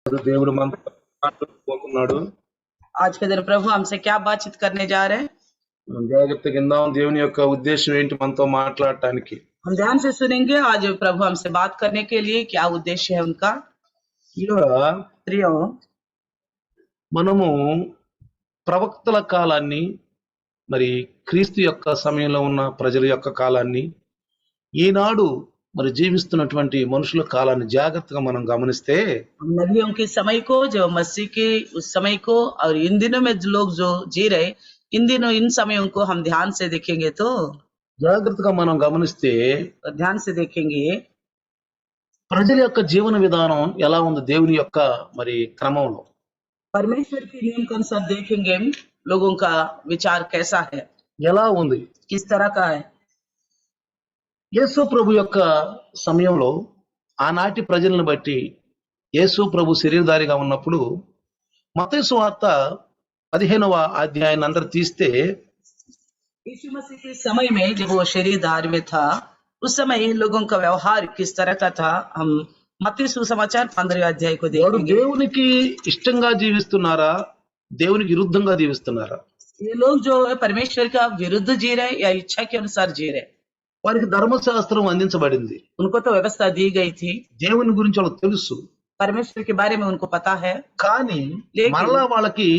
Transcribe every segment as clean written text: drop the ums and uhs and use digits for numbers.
దేవుడు మనతో మాట్లాడబోతున్నాడు. आज के दिन प्रभु हमसे क्या बातचीत करने जा रहे हैं? మనం జాగ్రత్తగా విందాం దేవుని యొక్క ఉద్దేశం ఏంటి మనతో మాట్లాడటానికి. हम ध्यान से सुनेंगे आज प्रभु हमसे बात करने के लिए क्या उद्देश्य है उनका। ఇలా प्रियो, మనము ప్రవక్తల కాలాన్ని, మరి క్రీస్తు యొక్క సమయంలో ఉన్న ప్రజల యొక్క కాలాన్ని, ఈనాడు మరి జీవిస్తున్నటువంటి మనుషుల కాలాన్ని జాగ్రత్తగా మనం గమనిస్తే हम नबियों के समय को, जो मसीह के उस समय को और इन दिनों में जो लोग जो जी रहे इन दिनों इन समयों को हम ध्यान से देखेंगे तो జాగ్రత్తగా మనం గమనిస్తే ध्यान से देखेंगे ప్రజల యొక్క జీవన విధానం ఎలా ఉంది దేవుని యొక్క మరి క్రమంలో. परमेश्वर के नियम के अनुसार देखेंगे लोगों का विचार कैसा है, ఎలా ఉంది. किस तरह का है। యేసు ప్రభు యొక్క సమయంలో ఆనాటి ప్రజలను బట్టి యేసు ప్రభు శరీరధారిగా ఉన్నప్పుడు మత్తయి సువార్త 15వ అధ్యాయాన్ని అందరూ తీస్తే यीशु मसीह के समय में जब वो शरीरधार में था उस समय इन लोगों का व्यवहार किस तरह का था, हम मत्ती सुसमाचार 15वें अध्याय को వారు देखेंगे। దేవునికి ఇష్టంగా జీవిస్తున్నారా, దేవునికి విరుద్ధంగా జీవిస్తున్నారా? ये लोग जो है परमेश्वर का विरुद्ध जी रहे या इच्छा के अनुसार जी रहे। వారికి ధర్మశాస్త్రం అందించబడింది, उनको तो व्यवस्था दी गई थी, దేవుని గురించి వాళ్ళకి తెలుసు. परमेश्वर के बारे में उनको पता है, కానీ లేకిన్ మరలా వాళ్ళకి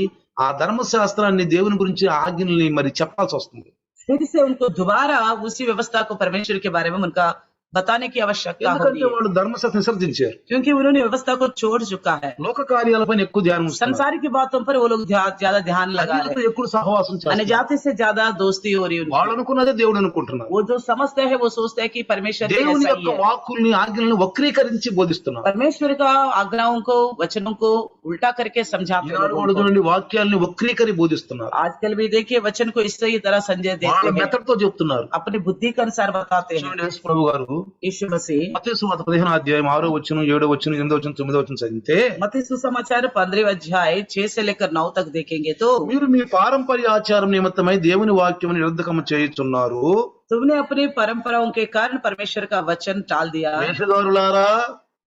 ఆ ధర్మశాస్త్రాన్ని దేవుని గురించి ఆజ్ఞల్ని మరి చెప్పాల్సి వస్తుంది. फिर से उनको दोबारा उसी व्यवस्था को परमेश्वर के बारे में उनका बताने की आवश्यकता होगी ఎందుకంటే వాళ్ళు ధర్మశాస్త్రం విసర్జించారు. क्योंकि उन्होंने व्यवस्था को छोड़ चुका है। లోక కార్యాలపైన ఎక్కువ ధ్యానం ఉంచుతున్నారు. संसार की बातों पर वो लोग ज्यादा ध्यान लगा అన్యులతో रहे, ఎక్కువ సహవాసం చేస్తున్నారు. अन्यजाति से ज्यादा दोस्ती हो रही है उनकी। వాళ్ళు అనుకున్నదే దేవుడు అనుకుంటున్నారు. वो जो समझते हैं वो सोचते हैं कि परमेश्वर के దేవుని ऐसा యొక్క ही है। వాక్కుల్ని ఆజ్ఞలను వక్రీకరించి బోధిస్తున్నారు. परमेश्वर का आज्ञाओं को वचनों को उल्टा करके समझाते हैं ఈనాడు लोगों వాళ్ళు को। చూడండి వాక్యాలని వక్రీకరి బోధిస్తున్నారు. आजकल भी देखिए वचन को इस ही तरह संजय వాళ్ళ देते हैं, మెథడ్ తో చెప్తున్నారు. अपनी बुद्धि के अनुसार बताते हैं। చూడండి యేసు ప్రభు గారు यीशु मसीह మత్తయి సువార్త 15వ అధ్యాయం 6వ వచనం 7వ వచనం 8వ వచనం 9వ వచనం చదివితే मत्ती सुसमाचार 15वें अध्याय 6 से लेकर 9 तक देखेंगे तो మీరు మీ పారంపర్య ఆచారం నిమిత్తమై దేవుని వాక్యమును నిరర్ధకము చేయుచున్నారు. तुमने अपनी परंपराओं के कारण परमेश्वर का वचन टाल दिया। వేషధారులారా,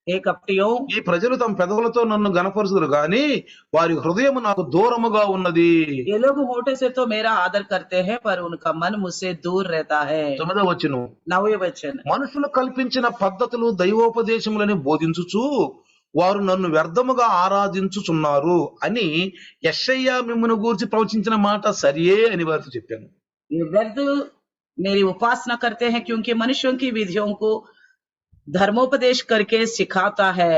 हे कपटियों, ఈ ప్రజలు తమ పెదవులతో నన్ను గణపరుచుదురు గాని వారి హృదయం నాకు దూరముగా ఉన్నది. ये लोग होठे से तो मेरा आदर करते हैं पर उनका मन मुझसे दूर रहता है। 9వ వచనం, 9वें वचन, మనుషులు కల్పించిన పద్ధతులు దైవోపదేశములని బోధించుచు వారు నన్ను వ్యర్థముగా ఆరాధించుచున్నారు అని యెషయా మిమ్మును గూర్చి ప్రవచించిన మాట సరియే అని వారితో చెప్పాను. ये व्यर्थ मेरी उपासना करते हैं क्योंकि मनुष्यों की विधियों को धर्मोपदेश करके सिखाता है।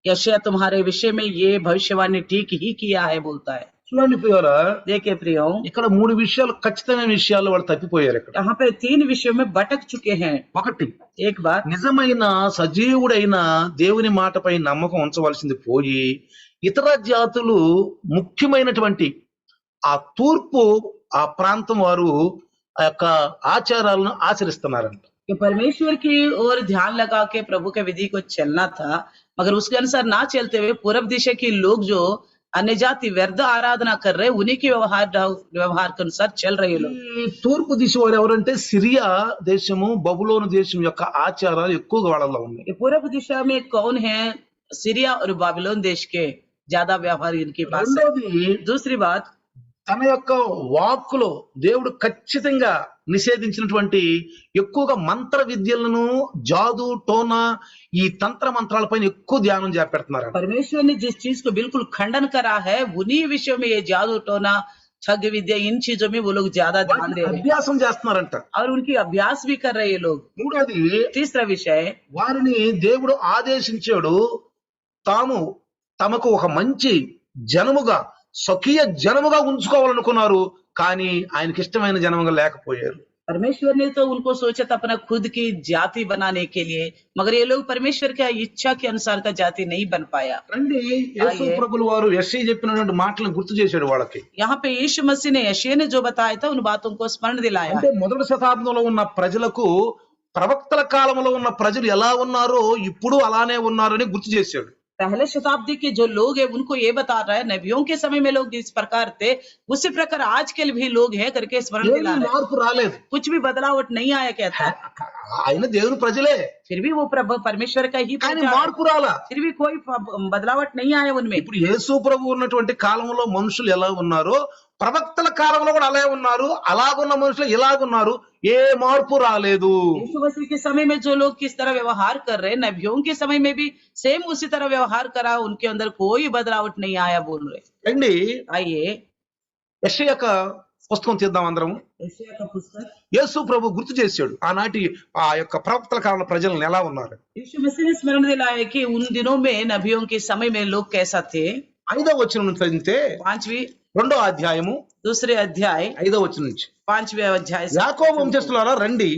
यशायाह तुम्हारे विषय में ये भविष्यवाणी ठीक ही किया है बोलता है। చూడండి ప్రియులారా, देखिए प्रियो, ఇక్కడ 3 విషయాలు, ఖచ్చితమైన విషయాలు వాళ్ళు తప్పిపోయారు. ఇక్కడ यहाँ पे 3 विषयों में भटक चुके हैं। ఒకటి, एक बात, నిజమైన సజీవుడైన దేవుని మాటపై నమ్మకం ఉంచవలసింది పోయి ఇతర జాతులు ముఖ్యమైనటువంటి ఆ తూర్పు ఆ ప్రాంతం వారు ఆ యొక్క ఆచారాలను ఆచరిస్తున్నారంట. कि परमेश्वर की ओर ध्यान लगा के प्रभु के विधि को चलना था, मगर उसके अनुसार ना चलते हुए पूर्व दिशा के लोग जो अन्य जाति व्यर्थ आराधना कर रहे उन्हीं के व्यवहार के अनुसार चल रहे लोग। ఈ తూర్పు దిశ వారు ఎవరంటే సిరియా దేశము, బబులోను దేశం యొక్క ఆచారాలు ఎక్కువగా వాళ్ళలో ఉన్నాయి. ये पूर्व दिशा में कौन है? सीरिया और बाबिलोन देश के ज्यादा व्यवहार इनके पास है। రెండోది, दूसरी बात, తన యొక్క వాక్కులో దేవుడు ఖచ్చితంగా నిషేధించినటువంటి ఎక్కువగా మంత్ర విద్యలను, జాదు టోనా, ఈ తంత్ర మంత్రాలపైన ఎక్కువ ధ్యానం చేపెడుతున్నారు. परमेश्वर ने जिस चीज को बिल्कुल खंडन करा है उन्हीं विषयों में ये जादू टोना ठग विद्या इन चीजों में वो लोग ज्यादा ध्यान दे रहे हैं అభ్యాసం చేస్తున్నారంట. और उनकी अभ्यास भी कर रहे हैं लोग। మూడోది, तीसरा विषय, వారిని దేవుడు ఆదేశించాడు తమకు ఒక మంచి జనముగా, స్వకీయ జనముగా ఉంచుకోవాలనుకున్నారు. కానీ ఆయనకి ఇష్టమైన జనముగా లేకపోయారు. परमेश्वर ने तो उनको सोचा था अपना खुद की जाति बनाने के लिए, मगर ये लोग परमेश्वर की इच्छा के अनुसार का जाति नहीं बन पाया। రండి, యేసు ప్రభులు వారు యెషయా చెప్పినటువంటి మాటలను గుర్తు చేశాడు వాళ్ళకి. यहाँ पे यीशु मसीह ने यशायाह ने जो बताया था उन बातों को स्मरण दिलाया। అంటే మొదటి శతాబ్దంలో ఉన్న ప్రజలకు ప్రవక్తల కాలంలో ఉన్న ప్రజలు ఎలా ఉన్నారో ఇప్పుడు అలానే ఉన్నారని గుర్తు చేశాడు. पहले शताब्दी के जो लोग हैं उनको ये बता रहा है नबियों के समय में लोग इस प्रकार थे उसी प्रकार आज के भी लोग हैं करके स्मरण ఏమీ दिला रहे हैं। మార్పు రాలేదు. कुछ भी बदलावट नहीं आया कहता है। ఆయన దేవుని ప్రజలే फिर भी वो प्रभु परमेश्वर का ही కానీ प्रजा है। మార్పు రాలా. फिर भी कोई बदलावट नहीं आया उनमें। ఇప్పుడు యేసు ప్రభు ఉన్నటువంటి కాలంలో మనుషులు ఎలా ఉన్నారో ప్రవక్తల కాలంలో కూడా అలాగే ఉన్నారు. అలాగున్న మనుషులు ఇలాగున్నారు. ఏ మార్పు రాలేదు. यीशु मसीह के समय में जो लोग किस तरह व्यवहार कर रहे हैं नबियों के समय में भी सेम उसी तरह व्यवहार करा उनके अंदर कोई बदलावट नहीं आया बोल रहे। రండి आइए యెషయా యొక్క పుస్తకం తీద్దాం అందరం. यशायाह का पुस्तक। యేసు ప్రభు గుర్తు చేశాడు ఆనాటి ఆ యొక్క ప్రవక్తల కాలంలో ప్రజలను ఎలా ఉన్నారు. यीशु मसीह ने स्मरण दिलाया कि उन दिनों में नबियों के समय में लोग कैसा थे। 5వ వచనం నుంచి చదివితే 5वीं 2వ అధ్యాయము दूसरे अध्याय 5వ వచనం నుంచి 5वें अध्याय से యాకోబు వంశస్థులారా రండి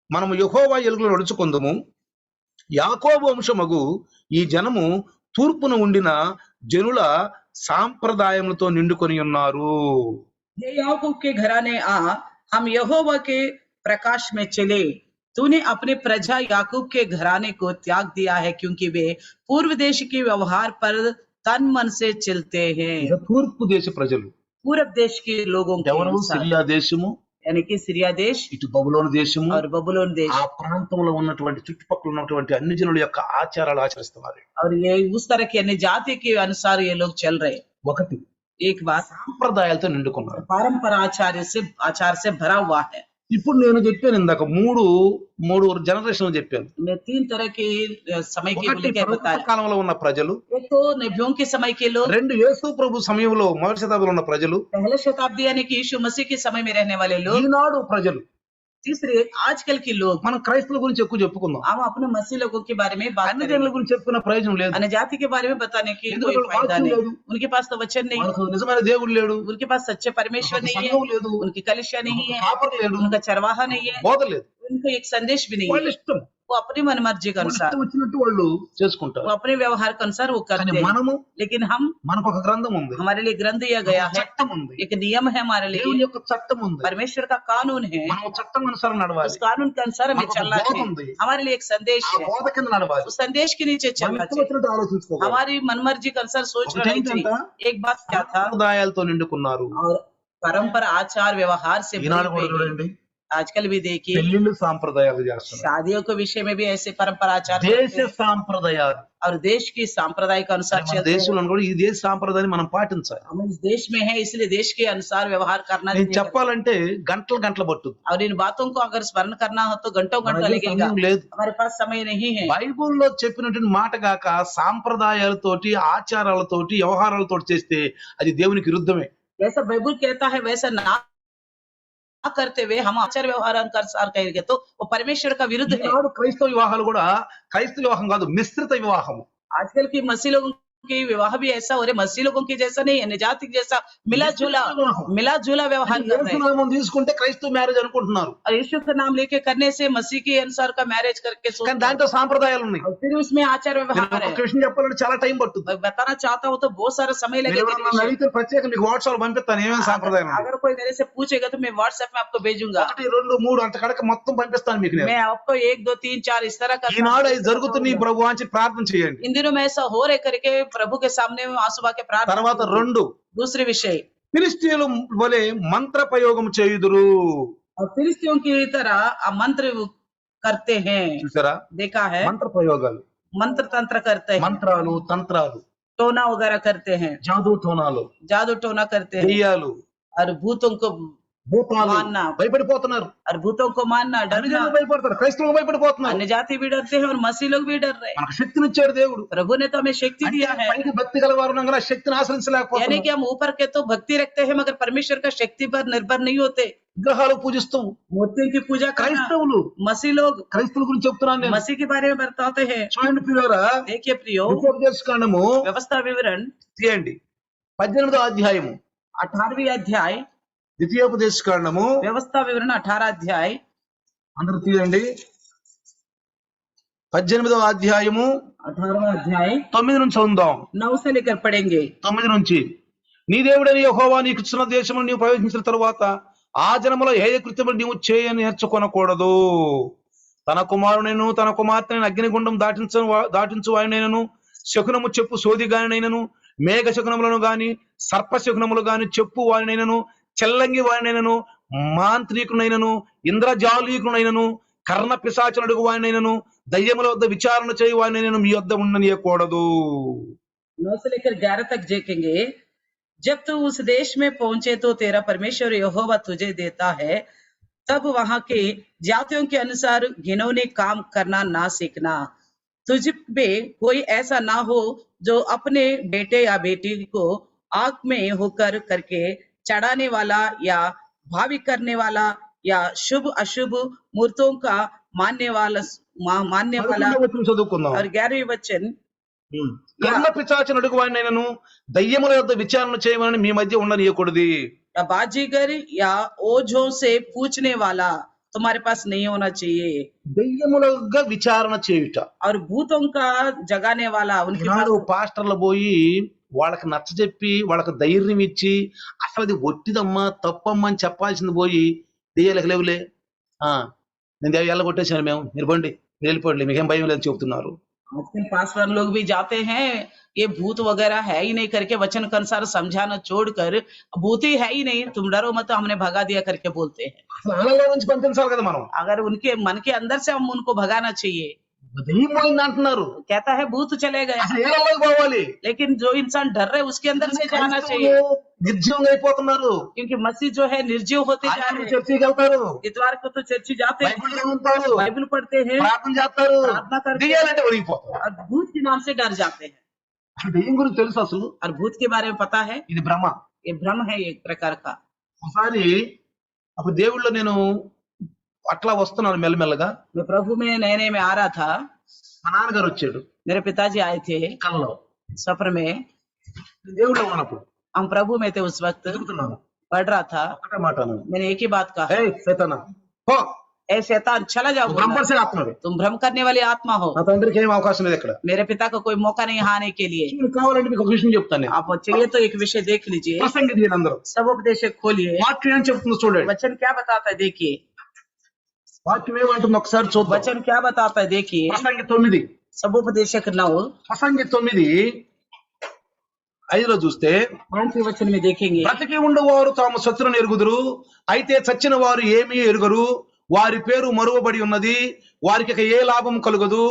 మనము యెహోవా ఎలుగులో నడుచుకొందుము. యాకోబు వంశమగు ఈ జనము తూర్పున ఉండిన జనుల సాంప్రదాయములతో నిండుకొని ఉన్నారు. ये याकूब के घराने आ हम यहोवा के प्रकाश में चले। तूने अपने प्रजा याकूब के घराने को त्याग दिया है क्योंकि वे पूर्व देश के व्यवहार पर तन मन से चलते हैं। ఇక తూర్పు దేశ ప్రజలు पूर्व देश के लोगों के ఎవరు? अनुसार, సిరియా దేశము, यानी कि सीरिया देश ఇటు బబులోను దేశము, और बबुलोन देश, ఆ ప్రాంతంలో ఉన్నటువంటి చుట్టుపక్కల ఉన్నటువంటి అన్ని జనుల యొక్క ఆచారాలు ఆచరిస్తున్నారు. और ये उस तरह की अन्य जाति के अनुसार ये लोग चल रहे। ఒకటి एक बात సాంప్రదాయాలతో నిండుకున్నారు. परंपरा आचार से भरा हुआ है। ఇప్పుడు నేను చెప్పాను ఇందాక మూడు జనరేషన్ చెప్పాను. मैं 3 तरह के समय के ఒకటి लेकर ప్రవక్తల बताया। కాలంలో ఉన్న ప్రజలు, एक तो नबियों के समय के लोग, 2 యేసు ప్రభు సమయంలో మొదటి శతాబ్దంలో ఉన్న ప్రజలు, पहले शताब्दी यानी कि यीशु मसीह के समय में रहने वाले लोग, ఈనాడు ప్రజలు. तीसरे आजकल के लोग। మనం క్రైస్తవుల గురించి ఎక్కువ చెప్పుకుందాం. हम अपने मसीह लोगों के बारे में बात అన్ని करेंगे। జనుల గురించి చెప్పుకున్న ప్రయోజనం లేదు. अन्य जाति के बारे में बताने की ఎందుకంటే कोई फायदा వాక్యం नहीं। లేదు. उनके पास तो वचन नहीं, మనకు నిజమైన దేవుడు లేడు, उनके पास सच्चे परमेश्वर మనకు नहीं है, సంఘం లేదు, उनकी कलिसिया नहीं మనకు है, కాపరి లేడు, उनका चरवाहा नहीं है, బోధ లేదు. उनको एक संदेश भी नहीं వాళ్ళ है। ఇష్టం, वो अपनी मनमर्जी के వాళ్ళ अनुसार, ఇష్టం వచ్చినట్టు వాళ్ళు చేసుకుంటారు. वो अपने व्यवहार के अनुसार वो కానీ करते हैं। మనము लेकिन हम, మనకు ఒక గ్రంథం ఉంది, हमारे लिए ग्रंथ दिया गया ఒక है, చట్టం ఉంది, एक नियम है हमारे దేవుని लिए, యొక్క చట్టం ఉంది. परमेश्वर का कानून है। మనం చట్టం అనుసారం उस నడవాలి. कानून के अनुसार हमें మనకు चलना బోధ ఉంది. चाहिए। हमारे लिए एक संदेश ఆ है, బోధ కింద నడవాలి. उस संदेश के नीचे మన चलना ఇష్టం चाहिए। వచ్చినట్టు ఆలోచించుకోవాలి. हमारी मनमर्जी के अनुसार सोचना ఒకటి नहीं चाहिए। ఏంటంట? एक बात क्या था, సాంప్రదాయాలతో నిండుకున్నారు. और परंपरा आचार व्यवहार से भरी ఈనాడు కూడా हुई है। చూడండి, आजकल भी देखिए పెళ్లిళ్ళు సాంప్రదాయాలు చేస్తున్నారు. शादियों के विषय में भी ऐसे परंपरा आचार దేశ करते हैं సాంప్రదాయాలు. और देश की सांप्रदाय के अनुसार మన चलते हैं। దేశంలో కూడా ఈ దేశ సాంప్రదాయాన్ని మనం పాటించాలి. हम इस देश में है इसलिए देश के अनुसार व्यवहार करना నేను चाहिए। చెప్పాలంటే గంటలు పట్టుద్ది. और इन बातों को अगर स्मरण करना हो तो घंटों మన घंटा దగ్గర लगेगा। సమయం లేదు. हमारे पास समय नहीं है। బైబుల్లో చెప్పినటువంటి మాట గాక సాంప్రదాయాలతోటి ఆచారాలతోటి వ్యవహారాలతోటి చేస్తే అది దేవునికి విరుద్ధమే. जैसा बाइबल कहता है वैसा ना करते हुए हम आचार व्यवहार अनुसार कहेंगे तो वो परमेश्वर का विरुद्ध है। ఈనాడు క్రైస్తవ వివాహాలు కూడా క్రైస్తవ వివాహం కాదు, మిశ్రిత వివాహం. आजकल की मसीह लोगों की विवाह भी ऐसा हो रहे, मसीह लोगों की जैसा नहीं है, निजाति जैसा मिला जुला व्यवहार कर रहे हैं। యేసునామం తీసుకుంటే క్రైస్తవ మ్యారేజ్ అనుకుంటున్నారు. और यीशु का नाम लेके करने से मसीह के अनुसार का मैरिज करके కానీ सोचते हैं। దాంట్లో సాంప్రదాయాలు ఉన్నాయి. और फिर उसमें आचार నేను व्यवहार ఒక है। విషయం చెప్పాలంటే చాలా టైం పట్టుద్ది. मैं बताना चाहता हूँ तो बहुत सारा समय మీరు लगेगा। ఎవరైనా నన్ను అడిగితే ప్రత్యేక మీకు వాట్సాప్ పంపిస్తాను ఏమేమి సాంప్రదాయాలు ఉన్నాయి. अगर कोई मेरे से पूछेगा तो मैं व्हाट्सएप में आपको भेजूंगा। 1 2 3 అంత కడక మొత్తం పంపిస్తాను మీకు నేను. मैं आपको 1 2 3 4 इस तरह का ఈనాడు అది జరుగుతుంది ప్రభు అని ప్రార్థన చేయండి. इन दिनों में ऐसा हो रहे करके प्रभु के सामने आंसू बहा के प्रार्थना। తర్వాత 2 दूसरे विषय, ఫిలిష్తీయుల వలె మంత్ర ప్రయోగం చేయుదురు. और फिलिस्तियों की तरह मंत्र करते हैं। చూసారా, देखा है, మంత్ర ప్రయోగాలు, मंत्र तंत्र करते हैं, మంత్రాలు, తంత్రాలు, टोना वगैरह करते हैं, జాదు టోనాలు, जादू टोना करते हैं, దెయ్యాలు, और भूतों को భూతాలు मानना, భయపడిపోతున్నారు. और भूतों को मानना, అన్ని डरना। జనులు భయపడతారు, క్రైస్తవులు భయపడిపోతున్నారు. अन्य जाति भी डरते हैं और मसीह लोग भी डर रहे हैं। మనకు శక్తినిచ్చాడు దేవుడు. प्रभु ने तो हमें शक्ति అంటే दिया है, పైకి భక్తి గలవారు ఉండగా శక్తిని यानी ఆశ్రయించలేకపోతున్నారు. कि हम ऊपर के तो भक्ति रखते हैं मगर परमेश्वर का शक्ति पर निर्भर नहीं होते। విగ్రహాలు పూజిస్తూ मूर्तियों की पूजा करना, క్రైస్తవులు, मसीह लोग క్రైస్తవుల గురించి చెప్తున్నాను నేను. मसीह के बारे में बताते हैं। చూడండి ప్రియులారా, देखिए प्रियो, ఉపదేశకాండము व्यवस्था विवरण తీయండి, 18వ అధ్యాయము, 18वीं अध्याय, ద్వితీయోపదేశకాండము व्यवस्था विवरण 18 अध्याय, అందరూ తీయండి. 18వ అధ్యాయము 18वां अध्याय 9 నుంచి చదువుదాం. 9 से लेकर पढ़ेंगे। 9 నుంచి, నీ దేవుడైన యెహోవా నీకు ఇచ్చిన దేశమును నీవు ప్రవేశించిన తరువాత ఆ జనములో ఏ కృత్యములు నీవు చేయని నేర్చుకొనకూడదు. తన కుమారునైనను తన కుమార్తెను అగ్నిగుండం దాటించు వాడినైనను శకునము చెప్పు సోది గానినైనను, మేఘ శకునములను గాని, సర్ప శకునములు గాని చెప్పు వారినైనను, చెల్లంగి వారినైనను, మాంత్రికునైనను, ఇంద్రజాలీకునైనను, కర్ణ పిశాచునడుగు వారినైనను, దయ్యముల వద్ద విచారణ చేయు వారినైనను మీ వద్ద ఉండనీయకూడదు. 9 से लेकर 11 तक देखेंगे। जब तू उस देश में पहुंचे तो तेरा परमेश्वर यहोवा तुझे देता है, तब वहां के जातियों के अनुसार घिनौने काम करना ना सीखना। तुझ में कोई ऐसा ना हो जो अपने बेटे या बेटी को आग में होकर करके चढ़ाने वाला या भावी करने वाला या शुभ अशुभ मूर्तों का मानने वाला 11వ వచనం చదువుకుందాం. और 11वें वचन కర్ణ పిశాచును అడుగు వారినైనను, దయ్యముల వద్ద విచారణ చేయమని మీ మధ్య ఉండనీయకూడదు. या बाजीगर या ओझों से पूछने वाला तुम्हारे पास नहीं होना चाहिए। దయ్యములుగా విచారణ చేయుట. और भूतों का जगाने वाला उनके ఈనాడు पास పాస్టర్లు పోయి వాళ్ళకి నచ్చజెప్పి వాళ్ళకి ధైర్యం ఇచ్చి అసలు అది ఒట్టిదమ్మా తప్పమ్మా అని చెప్పాల్సింది పోయి దెయ్యాలకు లేవులే, నేను దెయ్యాలు కొట్టేశాను, మేము మీరు బండి మీరు వెళ్ళిపోండి, మీకేం భయం లేదని చెబుతున్నారు. आजकल पासवान लोग भी जाते हैं, ये भूत वगैरह है ही नहीं करके वचन के अनुसार समझाना छोड़कर भूत ही है ही नहीं, तुम डरो मत, हमने भगा दिया करके बोलते हैं। అసలు ఆలలో నుంచి పంపించాలి కదా మనం. अगर उनके मन के अंदर से हम उनको भगाना चाहिए। దెయ్యం పోయింది అంటున్నారు, कहता है भूत चले गए, అసలు ఏళ్ళలోకి పోవాలి. लेकिन जो इंसान डर रहे उसके अंदर से जाना चाहिए, నిర్జీవంగా అయిపోతున్నారు. क्योंकि मसीह जो है निर्जीव होते जा रहे हैं। చర్చికి వెళ్తారు, इतवार को तो चर्ची जाते हैं, బైబిల్ చదువుతారు, बाइबल पढ़ते हैं, ప్రార్థన చేస్తారు, प्रार्थना करते हैं దెయ్యాలంటే ఒడిగిపోతారు. और भूत के नाम से डर जाते हैं। అసలు దెయ్యం గురించి తెలుసు అసలు? और भूत के बारे में पता है, ఇది భ్రమ. ये भ्रम है एक प्रकार का। ఒకసారి అప్పుడు దేవుళ్ళో నేను అట్లా వస్తున్నాను మెల్లమెల్లగా, मैं प्रभु में नए नए में आ रहा था, మా నాన్నగారు వచ్చాడు मेरे पिताजी आए थे కల్లో. सफर में, దేవుళ్ళో ఉన్నప్పుడు हम प्रभु में थे उस वक्त, తిరుగుతున్నాను, पढ़ रहा था, ఒకటే మాట అన్నాను, मैंने एक ही बात कहा, ఏయ్ సైతానా పో, ए शैतान चला जाओ, నువ్వు భ్రమపరిచే ఆత్మవి, तुम भ्रम करने वाली आत्मा हो। నా తండ్రికి ఏం అవకాశం లేదు ఇక్కడ. मेरे पिता को कोई मौका नहीं आने के लिए। మీకు కావాలంటే మీకు ఒక విషయం చెప్తాను నేను. आप चाहिए तो एक विषय देख लीजिए, ప్రసంగి తీయండి అందరూ. सब उपदेशक खोलिए, వాక్యం ఏం చెప్తుందో చూడండి. वचन क्या बताता है देखिए, వాక్యం ఏమంటుందో ఒకసారి చూద్దాం. वचन क्या बताता है देखिए। ప్రసంగి 9, सब उपदेशक 9 ప్రసంగి 9:5 చూస్తే, 5वें वचन में देखेंगे, బ్రతికి ఉండేవారు తాము శత్రువును ఎరుగుదురు, అయితే చచ్చిన వారు ఏమీ ఎరుగరు, వారి పేరు మరువబడి ఉన్నది, వారికి ఇక ఏ లాభం కలుగదు,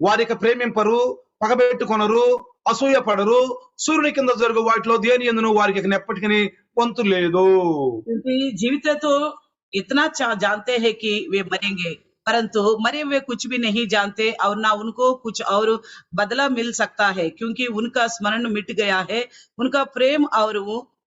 వారికి ప్రేమింపరు, పగబెట్టుకొనరు, అసూయ పడరు, సూర్యుని కింద జరుగు వాటిలో దేని ఎందును వారికి ఇక ఎప్పటికీ వంతు లేదు. क्योंकि जीवित तो इतना जानते हैं कि वे मरेंगे, परंतु मरे हुए कुछ भी नहीं जानते और ना उनको कुछ और बदला मिल सकता है, क्योंकि उनका स्मरण मिट गया है, उनका प्रेम और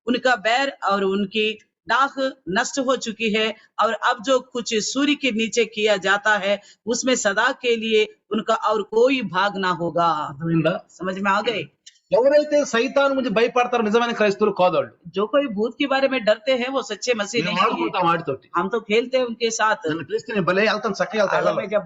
उनका बैर और उनकी डाक नष्ट हो चुकी है, और अब जो कुछ सूर्य के नीचे किया जाता है उसमें सदा के लिए उनका और कोई भाग ना होगा। అర్థమైందా? समझ में आ गए? ఎవరైతే సైతాను గురించి భయపడతారో నిజమైన క్రైస్తవులు కాదు వాళ్ళు. जो कोई भूत के बारे में डरते हैं वो सच्चे मसीह మేము नहीं है। ఆడుకుంటాం వాటితోటి. हम तो खेलते हैं उनके साथ, నన్ను పిలిస్తే నేను భలే వెళ్తాను, చక్కగా अगर వెళ్తాను. मैं जब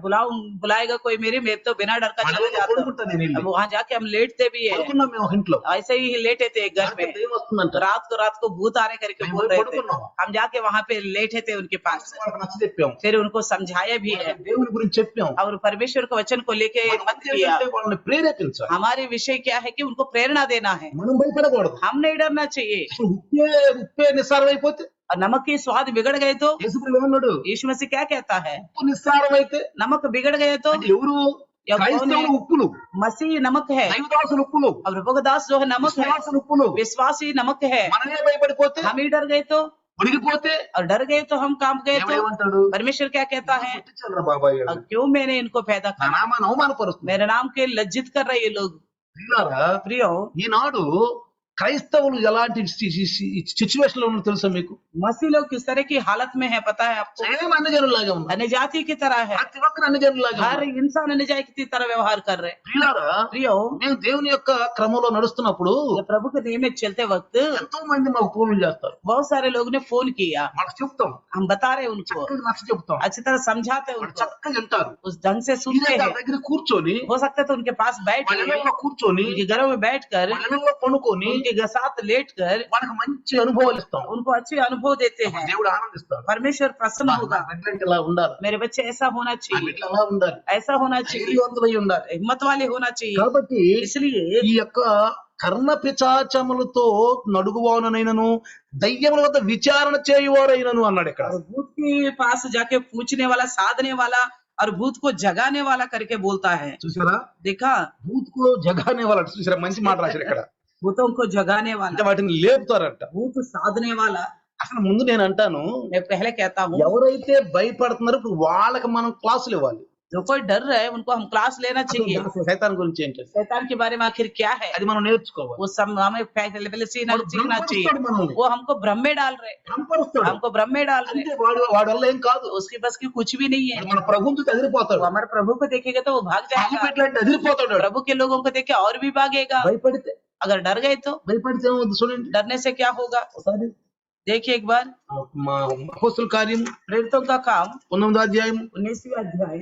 बुलाएगा कोई मेरे में तो बिना डर का चले जाता हूँ। పడుకుంటా నేను వెళ్ళి. अब वहां जाके हम लेटते भी है, పడుకున్నాం మేము ఒక ఇంట్లో. ऐसे ही लेटे थे घर నాకు में, దెయ్యం వస్తుందంట. रात को भूत आ रहे करके మేము बोल పోయి रहे थे, పడుకున్నాం. हम जाके वहां पे लेटे थे उनके पास, వాళ్ళకి నచ్చ చెప్పాం, फिर उनको समझाया भी है దేవుని గురించి చెప్పాం. और परमेश्वर के वचन को लेके మన मत ఉద్దేశం किया। ఏంటంటే వాళ్ళని ప్రేరేపించాలి, हमारे विषय क्या है कि उनको प्रेरणा देना है, మనం భయపడకూడదు. हम नहीं डरना चाहिए। అసలు ఉప్పే నిస్సారం అయిపోతే और नमक के स्वाद बिगड़ गए तो యేసుప్రభు ఏమన్నాడు? यीशु मसीह क्या कहता है, ఉప్పు నిస్సారం అయితే नमक बिगड़ गए तो అంటే ఎవరు? या कौन है? క్రైస్తవులు ఉప్పులు, मसीह नमक है, దైవదాసులు ఉప్పులు, और प्रभुदास जो है नमक है, విశ్వాసులు ఉప్పులు. विश्वासी नमक है। మనమే భయపడిపోతే, हम ही डर गए तो, ఒడిగిపోతే और डर गए तो हम काम गए तो ఏమంటాడు? परमेश्वर क्या कहता है, పుట్టించారురా బాబాయ్ और क्यों मैंने इनको पैदा నా किया, నామాన్ని అవమానపరుస్తుంది. मेरे नाम के लज्जित कर रहे ये लोग। ప్రియులారా, प्रियो, ఈనాడు క్రైస్తవులు ఎలాంటి సిచ్యువేషన్ లో ఉన్నారో తెలుసా మీకు? मसीह लोग किस तरह की हालत में है पता है आपको? సేమ్ అన్ని జనులాగా ఉన్నారు. अन्य जाति की तरह है, ప్రతి ఒక్కరు అన్ని జనులాగా हर ఉన్నారు. इंसान अन्य जाति की तरह व्यवहार कर रहे हैं। ప్రియులారా, प्रियो, మేము దేవుని యొక్క క్రమంలో నడుస్తున్నప్పుడు जब प्रभु के नियम में चलते वक्त ఎంతో మంది మాకు ఫోన్లు చేస్తారు. बहुत सारे लोगों ने फोन किया, మనకు చెప్తాం, हम बता रहे उनको, చక్కగా నచ్చ చెప్తాం, अच्छी तरह समझाते వాళ్ళు उनको, చక్కగా వింటారు. उस ढंग से सुनते వీళ్ళ हैं। దగ్గర కూర్చొని हो सकता है तो उनके पास बैठ వాళ్ళ के, ఇళ్ళలో కూర్చొని उनके घरों में बैठकर, వాళ్ళ ఇళ్ళలో పనుకొని उनके के साथ लेट कर వాళ్ళకి మంచి అనుభవాలు ఇస్తాం. उनको अच्छे अनुभव देते हैं। దేవుడు ఆనందిస్తాడు. परमेश्वर प्रसन्न होगा, నా బిడ్డలంటే ఇలా ఉండాలి, मेरे बच्चे ऐसा होना నా चाहिए, బిడ్డలు అలా ఉండాలి, ऐसा होना चाहिए, ధైర్యవంతులై ఉండాలి. हिम्मत वाले होना चाहिए। కాబట్టి इसलिए ఈ యొక్క కర్ణ పిచాచములతో నడుగువానైనను దయ్యముల వద్ద విచారణ చేయువారైనను అన్నాడు ఇక్కడ. और भूत के पास जाके पूछने वाला, साधने वाला और भूत को जगाने वाला करके बोलता है। చూసారా, देखा, భూత్ కో జగానే వాళ్ళ చూసారా, మంచి మాట రాశారు ఇక్కడ. भूतों को जगाने అంటే वाला, వాటిని లేపుతారంట. भूत साधने वाला। అసలు ముందు నేను అంటాను, मैं पहले कहता हूँ, ఎవరైతే భయపడుతున్నారో ఇప్పుడు వాళ్ళకి మనం క్లాసులు ఇవ్వాలి. जो कोई डर रहा है उनको हम क्लास लेना चाहिए। అసలు సైతాన్ గురించి ఏంటి, शैतान के बारे में आखिर क्या है, అది మనం నేర్చుకోవాలి. वो सब हमें पहले सीखना వాడు चाहिए। భ్రమపరుస్తాడు మనల్ని, वो हमको भ्रम में डाल रहे, భ్రమపరుస్తాడు. हमको भ्रम में डाल रहे, అంటే వాడి వల్ల ఏం కాదు. उसकी बस की कुछ भी नहीं है। వాడు మన ప్రభువుతో वो ఎదిరిపోతాడు. हमारे प्रभु को देखेगा तो वो भाग जाएगा, ఎట్లంటే ఎదిరిపోతాడు. प्रभु के लोगों को देख के और भी भागेगा। భయపడితే अगर डर गए तो భయపడితే ఏమవుతుంది చూడండి. डरने से क्या होगा, ఒకసారి देखिए एक बार మా అపోస్తుల కార్యము प्रेरितों का काम 9వ అధ్యాయము, 19वीं अध्याय,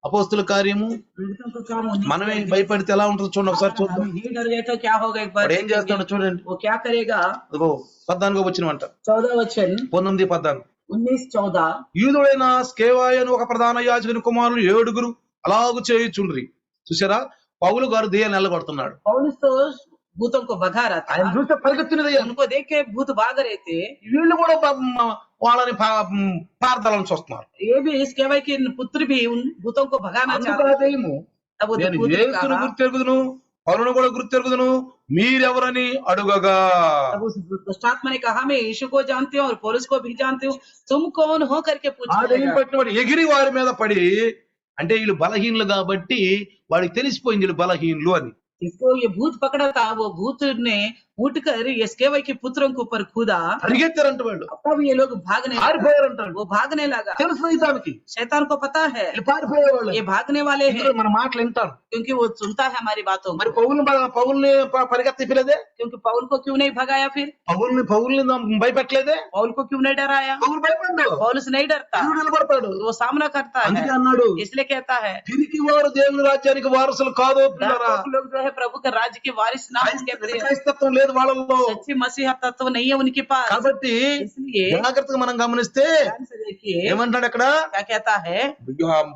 అపోస్తుల కార్యము. प्रेरितों का काम 19वीं మనమే భయపడితే ఎలా ఉంటుందో చూడండి, ఒకసారి చూద్దాం. हम ही डर गए तो क्या होगा, एक बार వాడు ఏం చేస్తాడో చూడండి. वो क्या करेगा। అదిగో 14వ వచనం అంట, 14 वचन, 19:14. 19:14, యూదుడైన స్కేవాయను ఒక ప్రధాన యాజకుని కుమారులు 7 అలాగు చేయుచుండ్రి. చూసారా, పౌలు గారు దెయ్యాన్ని ఎల్లగొడుతున్నాడు. पौलुस तो भूतों को भगा रहा ఆయన था, చూస్తే పరిగెత్తిన దెయ్యాలు. उनको देख के भूत भाग रहे थे। వీళ్ళు కూడా వాళ్ళని పారదాలని చూస్తున్నారు. ये भी इस कहवाई के पुत्र भी उन भूतों को भगाना అందుకు चाहते ఆ थे। దెయ్యము, तब वो నేను भूत ने యేసును कहा, గుర్తెరుగుదును, పౌలును కూడా గుర్తెరుగుదును, మీరెవరని అడుగగా. तब उस दुष्टात्मा ने कहा, मैं यीशु को जानती हूँ और पौलुस को भी जानती हूँ, तुम कौन हो करके ఆ पूछने దెయ్యం लगा। పట్టిన వాడు ఎగిరి వారి మీద పడి, అంటే వీళ్ళు బలహీనులు కాబట్టి వాడికి తెలిసిపోయింది వీళ్ళు బలహీనులు అని. जिसको ये भूत पकड़ा था, वो भूत ने उठकर एस्केवा के पुत्रों के ऊपर कूदा। పరిగెత్తారంట వాళ్ళు, तब ये लोग भागने लगा, పారిపోయారంట. वो भागने लगा। తెలుసు సైతానికి, शैतान को पता है వీళ్ళు పారిపోయేవాళ్ళు. ये भागने वाले हैं, మన మాటలు వింటారు. क्योंकि वो सुनता है हमारी बातों మరి को। పౌల్ని పరిగెత్తిపిలేదే, क्योंकि पौल को क्यों नहीं भगाया, फिर పౌల్ని భయపెట్టలేదే. पौल को क्यों नहीं डराया। పౌలు భయపడ్డాడు, पौलुस नहीं डरता, పౌలు నిలబడతాడు. वो सामना करता అందుకే है, అన్నాడు, इसलिए कहता है తిరిగి వారు దేవుని రాజ్యానికి వారసులు కాదు పిల్లరా. डरपोक लोग जो है प्रभु के राज्य के वारिस ना कहते हैं, క్రైస్తత్వం లేదు వాళ్ళలో. सच्ची मसीह तत्व नहीं है उनके पास। కాబట్టి इसलिए జాగ్రత్తగా మనం గమనిస్తే ध्यान से देखिए ఏమంటాడు అక్కడ, क्या कहता है।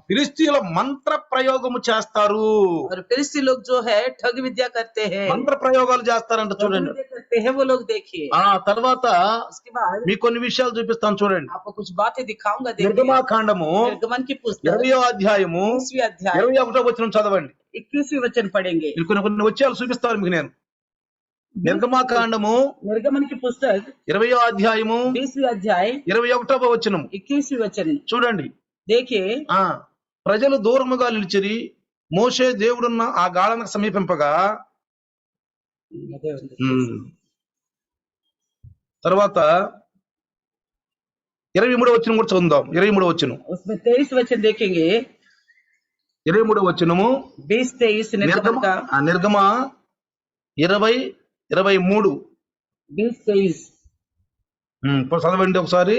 ఫిలిస్తీయుల మంత్ర ప్రయోగము చేస్తారు. और फिलिस्ती लोग जो है ठग विद्या करते हैं, మంత్ర ప్రయోగాలు చేస్తారంట ठग చూడండి. विद्या करते हैं वो लोग। देखिए ఆ తర్వాత उसके बाद మీకు కొన్ని విషయాలు చూపిస్తాను చూడండి. आपको कुछ बातें दिखाऊंगा। देखिए నిర్గమాకాండము निर्गमन की पुस्तक 20వ అధ్యాయము 20वीं अध्याय 21వ వచనం చదవండి. 21वीं वचन पढ़ेंगे। మీరు కొన్ని విషయాలు చూపిస్తాను మీకు నేను. నిర్గమాకాండము निर्गमन की पुस्तक 20వ అధ్యాయము 20वीं अध्याय 21వ వచనం 21वीं वचन చూడండి. देखिए। ఆ ప్రజలు దూరముగా నిలిచిరి, మోషే దేవుడున్న ఆ గాఢనకు సమీపింపగా. తర్వాత 23వ వచనం కూడా చదువుదాం. 23వ వచనం, उसमें 23 वचन देखेंगे। 23వ వచనము 20-23 निर्गमन का నిర్గమ 20:23. 20-23 ఇప్పుడు చదవండి ఒకసారి.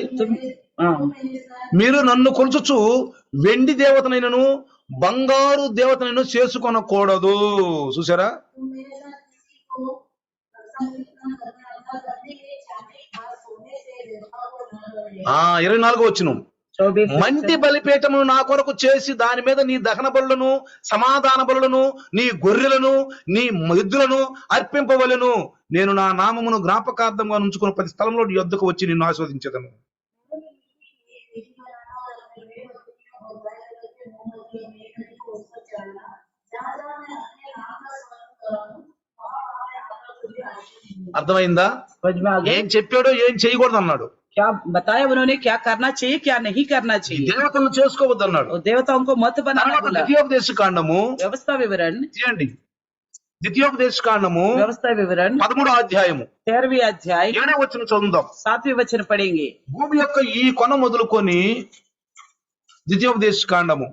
हाँ। మీరు నన్ను కొలుచుచు వెండి దేవతనైనను బంగారు దేవతనైనా చేసుకొనకూడదు. చూసారా, तुम मेरे साथ किसी को संकीर्तन करना अथवा करने के लिए चांदी या सोने से देवता को न बने। 24వ వచనం, 24 మంటి బలిపీఠమును నా కొరకు చేసి దాని మీద నీ దహన బలులను, సమాధాన బలులను, నీ గొర్రెలను, నీ ఎద్దులను అర్పింపవలెను. నేను నా నామమును జ్ఞాపకార్థంగా ఉంచుకున్న ప్రతి స్థలంలో నీ యొద్దకు వచ్చి నిన్ను ఆస్వాదించేదను. అర్థమైందా? समझ में आ गया ఏం చెప్పాడో ఏం చేయకూడదు అన్నాడు. क्या बताया उन्होंने, क्या करना चाहिए क्या नहीं करना चाहिए। దేవతలను చేసుకోవద్దు అన్నాడు. और देवताओं को मत बनाना తర్వాత बोला। ద్వితీయోపదేశ కాండము व्यवस्था विवरण చేయండి. ద్వితీయోపదేశ కాండము व्यवस्था विवरण 13వ అధ్యాయము 13वीं अध्याय 7వ వచనం చదువుదాం. 7वीं वचन पढ़ेंगे। భూమి యొక్క ఈ కొన మొదలుకొని ద్వితీయోపదేశ కాండము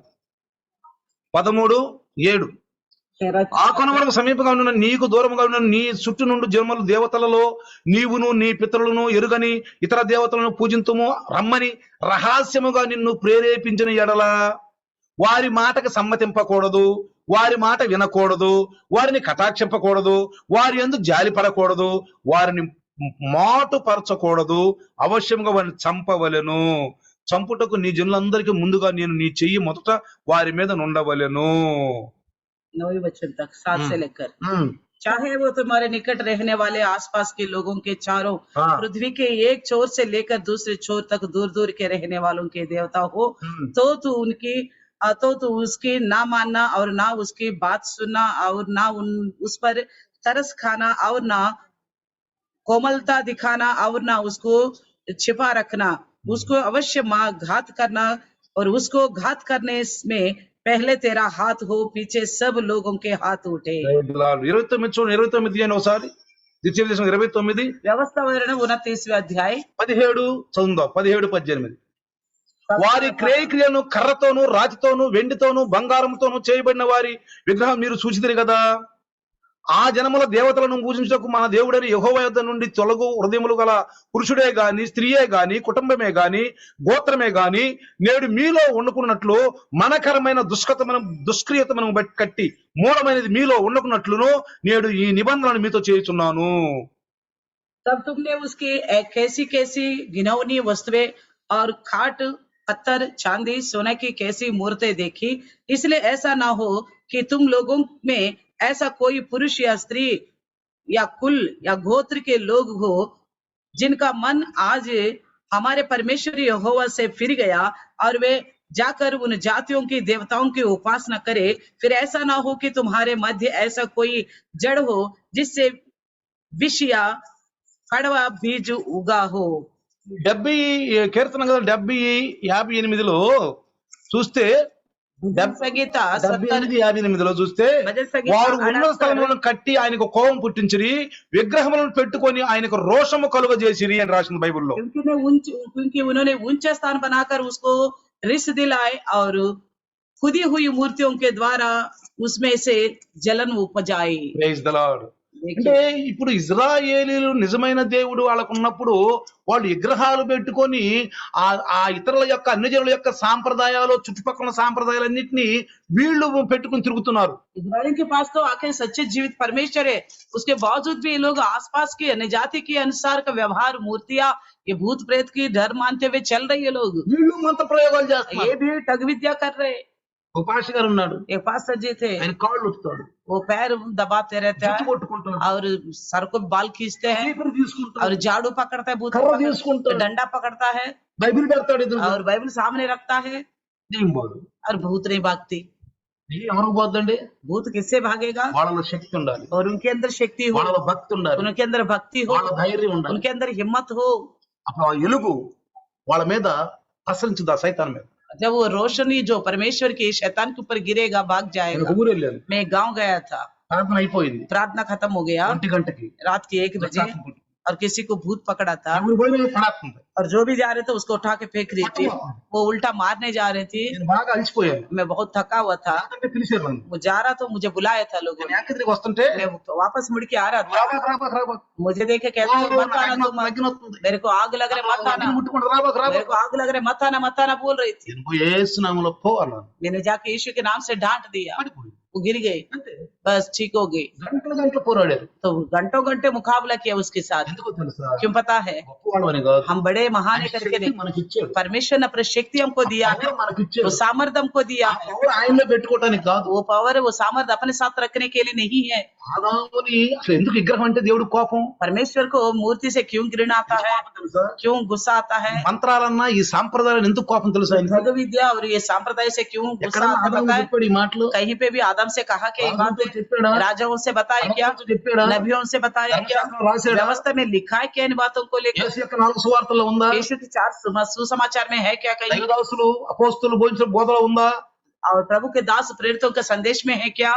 13:7. ఆ కొన వరకు సమీపంగా ఉన్న నీకు దూరముగా ఉన్న నీ చుట్టూ నుండి జన్మలు దేవతలలో నీవును నీ పితరులను ఎరుగని ఇతర దేవతలను పూజింతుము రమ్మని రహస్యముగా నిన్ను ప్రేరేపించిన ఎడల వారి మాటకు సమ్మతింపకూడదు. వారి మాట వినకూడదు, వారిని కటాక్షింపకూడదు, వారి యందు జాలి పడకూడదు, వారిని మాటుపరచకూడదు, అవశ్యంగా వారిని చంపవలెను. చంపుటకు నీ జనులందరికీ ముందుగా నేను నీ చెయ్యి మొదట వారి మీద నుండవలెను. 9वें वचन तक 7 से लेकर ఉమ్, चाहे वो तुम्हारे निकट रहने वाले आसपास के लोगों के चारों हाँ। पृथ्वी के एक छोर से लेकर दूसरे छोर तक दूर दूर के रहने वालों के देवता हो, ఉమ్. तो तू उसकी ना मानना और ना उसकी बात सुनना और ना उस पर तरस खाना और ना कोमलता दिखाना और ना उसको छिपा रखना, उसको अवश्य घात करना और उसको घात करने में पहले तेरा हाथ हो, पीछे सब लोगों के हाथ उठे. 29 చూడండి, 29 అని ఒకసారి ద్వితీయోపదేశం 29 వ్యవస్థ వివరణ 29वें अध्याय 17 చదువుదాం. 17, 18. వారి క్రియను కర్రతోను, రాతితోను, వెండితోను, బంగారంతోను చేయబడిన వారి విగ్రహం మీరు చూచితిరి కదా. ఆ జనముల దేవతలను పూజించుటకు మన దేవుడని యెహోవా యొద్ద నుండి తొలగు హృదయములు గల పురుషుడే గాని, స్త్రీయే గాని, కుటుంబమే గాని, గోత్రమే గాని నేడు మీలో వండుకున్నట్లు మనకరమైన దుష్క్రియతను బట్టి కట్టి మూలమైనది మీలో వండుకున్నట్లును నేడు ఈ నిబంధనను మీతో చేయుచున్నాను. तब तुमने उसकी कैसी कैसी घिनौनी वस्तुएं और खाट पत्थर चांदी सोने की कैसी मूर्तें देखी, इसलिए ऐसा ना हो कि तुम लोगों में ऐसा कोई पुरुष या स्त्री या कुल या गोत्र के लोग हो जिनका मन आज हमारे परमेश्वर यहोवा से फिर गया और वे जाकर उन जातियों की देवताओं की उपासना करे. फिर ऐसा ना हो कि तुम्हारे मध्य ऐसा कोई जड़ हो जिससे विष या कड़वा बीज उगा हो. 70 కీర్తన కదా 70, 58లో చూస్తే भजन संगीता 78, 58లో చూస్తే భజన సంగీత వారు ఉన్న స్థలములను కట్టి ఆయనకు కోపం పుట్టించిరి, విగ్రహములను పెట్టుకొని ఆయనకు రోషము కలుగజేసిరి అని రాసిన బైబిల్లో. क्योंकि उन्होंने ऊंचा स्थान बनाकर उसको रिस दिलाए और खुदी हुई मूर्तियों के द्वारा उसमें से जलन उपजाई. Praise the Lord. అంటే ఇప్పుడు ఇజ్రాయేలీలు నిజమైన దేవుడు వాళ్ళకు ఉన్నప్పుడు వాళ్ళు విగ్రహాలు పెట్టుకొని ఆ ఇతరుల యొక్క అన్యజనుల యొక్క సాంప్రదాయాలు, చుట్టుపక్కల సాంప్రదాయాలన్నింటినీ వీళ్ళు పెట్టుకుని తిరుగుతున్నారు. इजराइल के पास तो आखिर सच्चे जीवित परमेश्वर है, उसके बावजूद भी ये लोग आसपास की अन्य जाति के अनुसार का व्यवहार, मूर्तियां, ये भूत प्रेत की डर मानते हुए चल रही है. लोग వీళ్ళు మంత్ర ప్రయోగాలు చేస్తున్నారు. ये भी ठग विद्या कर रहे. ఒక పాస్టర్ గారు ఉన్నాడు, एक पास्टर जी थे, ఆయన కాళ్ళు ఉత్తుతాడు, वो पैर दबाते रहते జుట్టు हैं కొట్టుకుంటాడు, और सर को बाल खींचते हैं చీపురు తీసుకుంటాడు, और झाड़ू पकड़ता है, भूत కర్ర पकड़- తీసుకుంటాడు, डंडा पकड़ता है బైబిల్ పెడతాడు, ఎదురు और बाइबल सामने रखता है దెయ్యం పోదు. और भूत नहीं भागती. దెయ్యం ఎవరికి పోద్దండి? भूत किससे भागेगा? వాళ్ళలో శక్తి ఉండాలి, और उनके अंदर शक्ति हो, వాళ్ళలో భక్తి ఉండాలి, उनके अंदर भक्ति हो, వాళ్ళ ధైర్యం ఉండాలి. उनके अंदर हिम्मत हो. అప్పుడు ఆ ఎలుగు వాళ్ళ మీద ప్రసరించింది, ఆ సైతాన్ మీద. जब वो रोशनी जो परमेश्वर की शैतान के ऊपर गिरेगा, भाग నేను जाएगा. ఒక ఊరు వెళ్ళాను, मैं गांव गया था, ప్రార్థన అయిపోయింది, प्रार्थना खत्म हो गया 1 గంటకి रात के 1 बजे और किसी को भूत पकड़ा था ఎవరు పోయి మీద పడాస్తుంది. और जो भी जा रहे थे उसको उठा के फेंक रही थी, वो उल्टा मारने जा रही थी. నేను బాగా అలసిపోయాను, मैं बहुत थका हुआ था, అంటే పిలిచారు నన్ను. वो जा रहा तो मुझे बुलाया था लोगों నేను ने. వెనక్కి తిరిగి వస్తుంటే मैं वापस मुड़ के आ रहा था, రాబాక్ రాబాక్ రాబాక్, मुझे देखे कहते हैं, मत आना तुम, అగ్ని వస్తుంది, मेरे को आग लग रहा है, मत आना, ముట్టుకుంటూ రాబాక్ मेरे రాబాక్. को आग लग रहा है, मत आना बोल रही थी. నేను పోయి యేసు నామములో పో అన్నాను, मैंने जाके यीशु के नाम से डांट दिया, పడిపోయింది. वो गिर गई, అంతే, बस ठीक हो गई. గంటలు పోరాడారు. तो घंटों घंटे मुकाबला किया उसके साथ. ఎందుకో తెలుసా? क्यों पता है? గొప్పవాడు అని కాదు, हम बड़े महान है करके नहीं, మనకి ఇచ్చాడు, परमेश्वर ने अपनी शक्ति हमको दिया है, మనకి ఇచ్చాడు. वो सामर्थ्य हमको दिया ఆ है. పవర్ ఆయనలో పెట్టుకోవటానికి కాదు. वो पावर वो सामर्थ्य अपने साथ रखने के लिए नहीं है. ఆదాముని అసలు ఎందుకు విగ్రహం అంటే దేవుడు కోపం? परमेश्वर को मूर्ति से क्यों घृणा आता है, తెలుసా? क्यों गुस्सा आता है? మంత్రాలన్నా ఈ సాంప్రదాయాలను ఎందుకు కోపం తెలుసా ఆయనకి? भग विद्या और ये सांप्रदाय से क्यों गुस्सा ఎక్కడన్నా आता ఆదాము है? చెప్పాడు ఈ మాటలు? कहीं पे भी आदम से कहा कि ये बात है? చెప్పాడా? राजाओं से बताया क्या? ప్రవక్తలతో చెప్పాడా? नबियों से बताया क्या? ధర్మశాస్త్రం రాశాడా? व्यवस्था में लिखा है क्या इन बातों को लेकर? యేసు యొక్క 4 సువార్తల్లో ఉందా? यीशु के 4 सुसमाचार में है क्या कहीं? దైవదాసులు అపోస్తలులు బోధించిన బోధలో ఉందా? और प्रभु के दास प्रेरितों के संदेश में है क्या?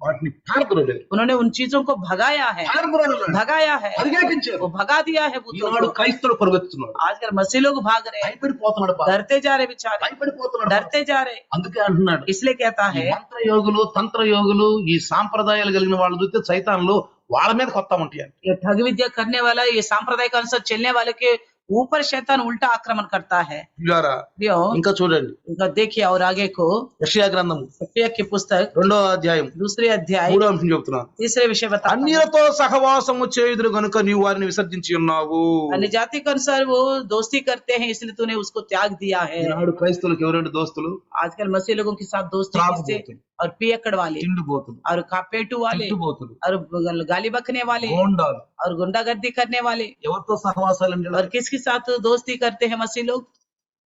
వాటిని పారద్రోలారు. उन्होंने उन चीजों को भगाया है, పారద్రోలారు. भगाया है, పరిగెత్తించారు. वो भगा दिया है भूतों ఈనాడు को. క్రైస్తవుడు పరుగెత్తుతున్నాడు, आजकल मसीह लोग भाग रहे हैं, భయపడిపోతున్నాడు, डरते जा रहे बेचारे, భయపడిపోతున్నాడు. डरते जा रहे. అందుకే అంటున్నాడు, इसलिए कहता ఈ है మంత్ర యోగులు, తంత్ర యోగులు, ఈ సాంప్రదాయాలు కలిగిన వాళ్ళు చూస్తే సైతాన్లు వాళ్ళ మీద కొత్త ఉంటాయి. ये ठग विद्या करने वाला, ये सांप्रदायिक अनुसार चलने वाले के ऊपर शैतान उल्टा आक्रमण करता है। పిల్లారా, प्रियो, ఇంకా చూడండి इनका देखिए और आगे को యెషయా గ్రంథము यशायाह की पुस्तक 2వ అధ్యాయం दूसरे अध्याय 3వ అంశం చెప్తున్నాను. तीसरे विषय बताता हूं। అన్యులతో సహవాసము చేయుదురు గనుక నీవు వారిని విసర్జించి ఉన్నావు. अन्य जाति के अनुसार वो दोस्ती करते हैं इसलिए तूने उसको त्याग दिया है। ఈనాడు క్రైస్తవులకు ఎవరంటే దోస్తులు? आजकल मसीह लोगों के साथ दोस्ती किससे? త్రాగుబోతులు, और पियक्कड़ वाले తిండిబోతులు, और कापेटू वाले తిట్టుబోతులు, और गाली बकने वाले గోండాలు. और गुंडागर्दी करने वाले। ఎవరితో సహవాసాలండి? और किसके साथ दोस्ती करते हैं मसीह लोग?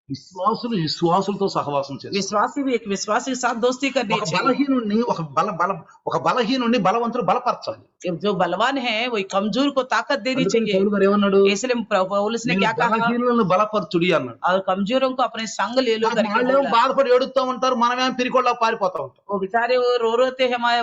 విశ్వాసులు విశ్వాసులతో సహవాసం చేస్తారు. विश्वासी भी एक विश्वासी के साथ दोस्ती करनी ఒక चाहिए। బలహీనుణ్ణి ఒక బలహీనుణ్ణి బలవంతుడు బలపరచాలి. जो बलवान है वही कमजोर को ताकत देनी అందుకని चाहिए। పౌలు గారు ఏమన్నాడు? इसलिए पौलुस ने నేను क्या कहा? బలహీనులను బలపరచుడి అన్నాడు. और कमजोरों को अपने संग ले लो करके వాళ్ళేమో बोला। బాధపడి ఏడుస్తూ ఉంటారు, మనమేమో పిరికోళ్ళ పారిపోతా ఉంటాం. वो बेचारे वो रो थे हमारे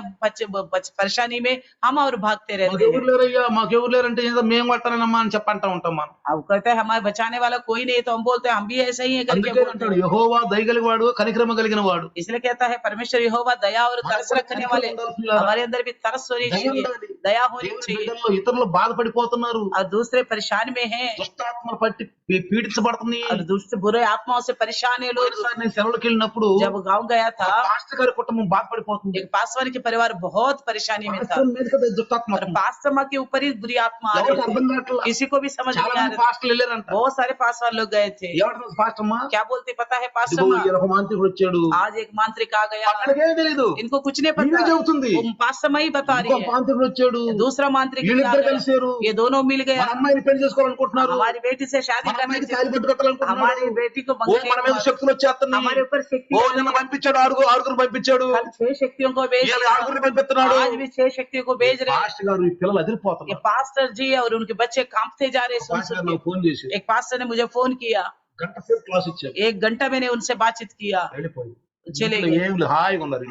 परेशानी में, हम और भागते रहते మాకెవరు हैं। లేరయ్యా, మాకెవరు లేరంటే ఏదో మేము కొట్టానమ్మా అని చెప్పంటా ఉంటాం మనం. अब कहते हैं हमारे बचाने वाला कोई नहीं, तो हम बोलते हैं हम भी ऐसा ही है करके అందుకే बोलते అంటాడు हैं। యెహోవా దయగలిగిన వాడు, కనికరమ కలిగిన వాడు. इसलिए कहता है परमेश्वर यहोवा दया और तरस रखने वाले। हमारे अंदर भी तरस होनी चाहिए, दया होनी దేవుని चाहिए। బిడ్డల్లో ఇతరులు బాధపడిపోతున్నారు, और दूसरे परेशान में हैं దుష్టాత్మలు పట్టి పీడించబడుతుంది. और दूसरे बुरे आत्माओं से परेशान है लोग। ఒకసారి నేను సెలవులకు వెళ్ళినప్పుడు जब गांव गया था, పాస్టర్ గారి కుటుంబం బాధపడిపోతుంది. एक पासवान के परिवार बहुत परेशानी में था పాస్టర్ మీద కదా దుష్టాత్మ और पास्टर के ऊपर ही बुरी आत्मा आ ఎవరికి रही అర్థం थी। కావట్లా. किसी को भी समझ చాలా नहीं आ మంది रहा था। పాస్టర్లు వెళ్ళారంట. बहुत सारे पासवान लोग गए थे। ఏమంటారు పాస్టర్ అమ్మా? क्या बोलते पता है पास्टर ఇదిగో माँ? ఈయన ఒక మాంత్రికుడు వచ్చాడు, आज एक मांत्रिक आ गया, అక్కడికేం తెలీదు, इनको कुछ नहीं ఈయనే पता, చెబుతుంది. वो पास्टर माँ ही बता ఇంకో रही है। మాంత్రికుడు వచ్చాడు, दूसरा मांत्रिक आ వీళ్ళిద్దరు गया, కలిసారు, ये दोनों मिल गया, మన అమ్మాయిని పెళ్లి చేసుకోవాలనుకుంటున్నారు, हमारी बेटी से शादी మన करने అమ్మాయికి से, తాళి పట్టు కట్టాలనుకుంటున్నారు. हमारी बेटी को ఓ మన మీద मंगने శక్తులు వచ్చేస్తున్నాయి. हमारे ऊपर शक्ति ఓ आ रही నిన్న है। పంపించాడు, ఆరుగురు పంపించాడు, कल 6 शक्तियों को भेज ఇవాళ दिया, ఆరుగురిని పంపిస్తున్నాడు. आज भी 6 शक्तियों को भेज रहे हैं। పాస్టర్ గారు ఈ పిల్లలు ये అదిరిపోతున్నారు. पास्टर जी और उनके बच्चे कांपते जा रहे हैं सुन పాస్టర్ सुन గారు के। నాకు ఫోన్ చేసి एक पास्टर ने मुझे फोन किया, గంట సేపు క్లాస్ ఇచ్చారు, 1 घंटा मैंने उनसे बातचीत किया, వెళ్ళిపోయి चले ఇంట్లో गए। ఏం లేదు, హాయిగా ఉన్నారు.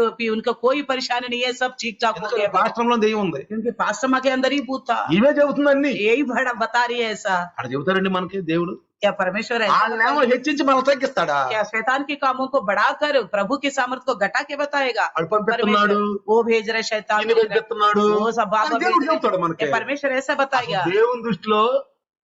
अभी उनका कोई परेशानी नहीं है, सब ठीक ठाक हो ఎందుకంటే गया, పాస్టర్లో దెయ్యం ఉంది. क्योंकि पास्टर माँ के अंदर ही भूत था। ఇవే చెబుతుంది అన్ని. यही बड़ा बता रही है ऐसा। అక్కడ చెబుతారండి మనకి దేవుడు. क्या परमेश्वर ऐसा వాళ్ళనేమో बताएगा? హెచ్చించి మనం తగ్గిస్తాడా? क्या शैतान के कामों को बढ़ाकर प्रभु के सामर्थ को घटा के बताएगा? వాడు పంపిస్తున్నాడు, परमेश्वर वो भेज रहे शैतान ఈయన भेज रहे, పంపిస్తున్నాడు. वो सब बाबा అది भेज దేవుడు रहे। చెబుతాడు మనకి. क्या परमेश्वर ऐसा बताएगा? దేవుని దృష్టిలో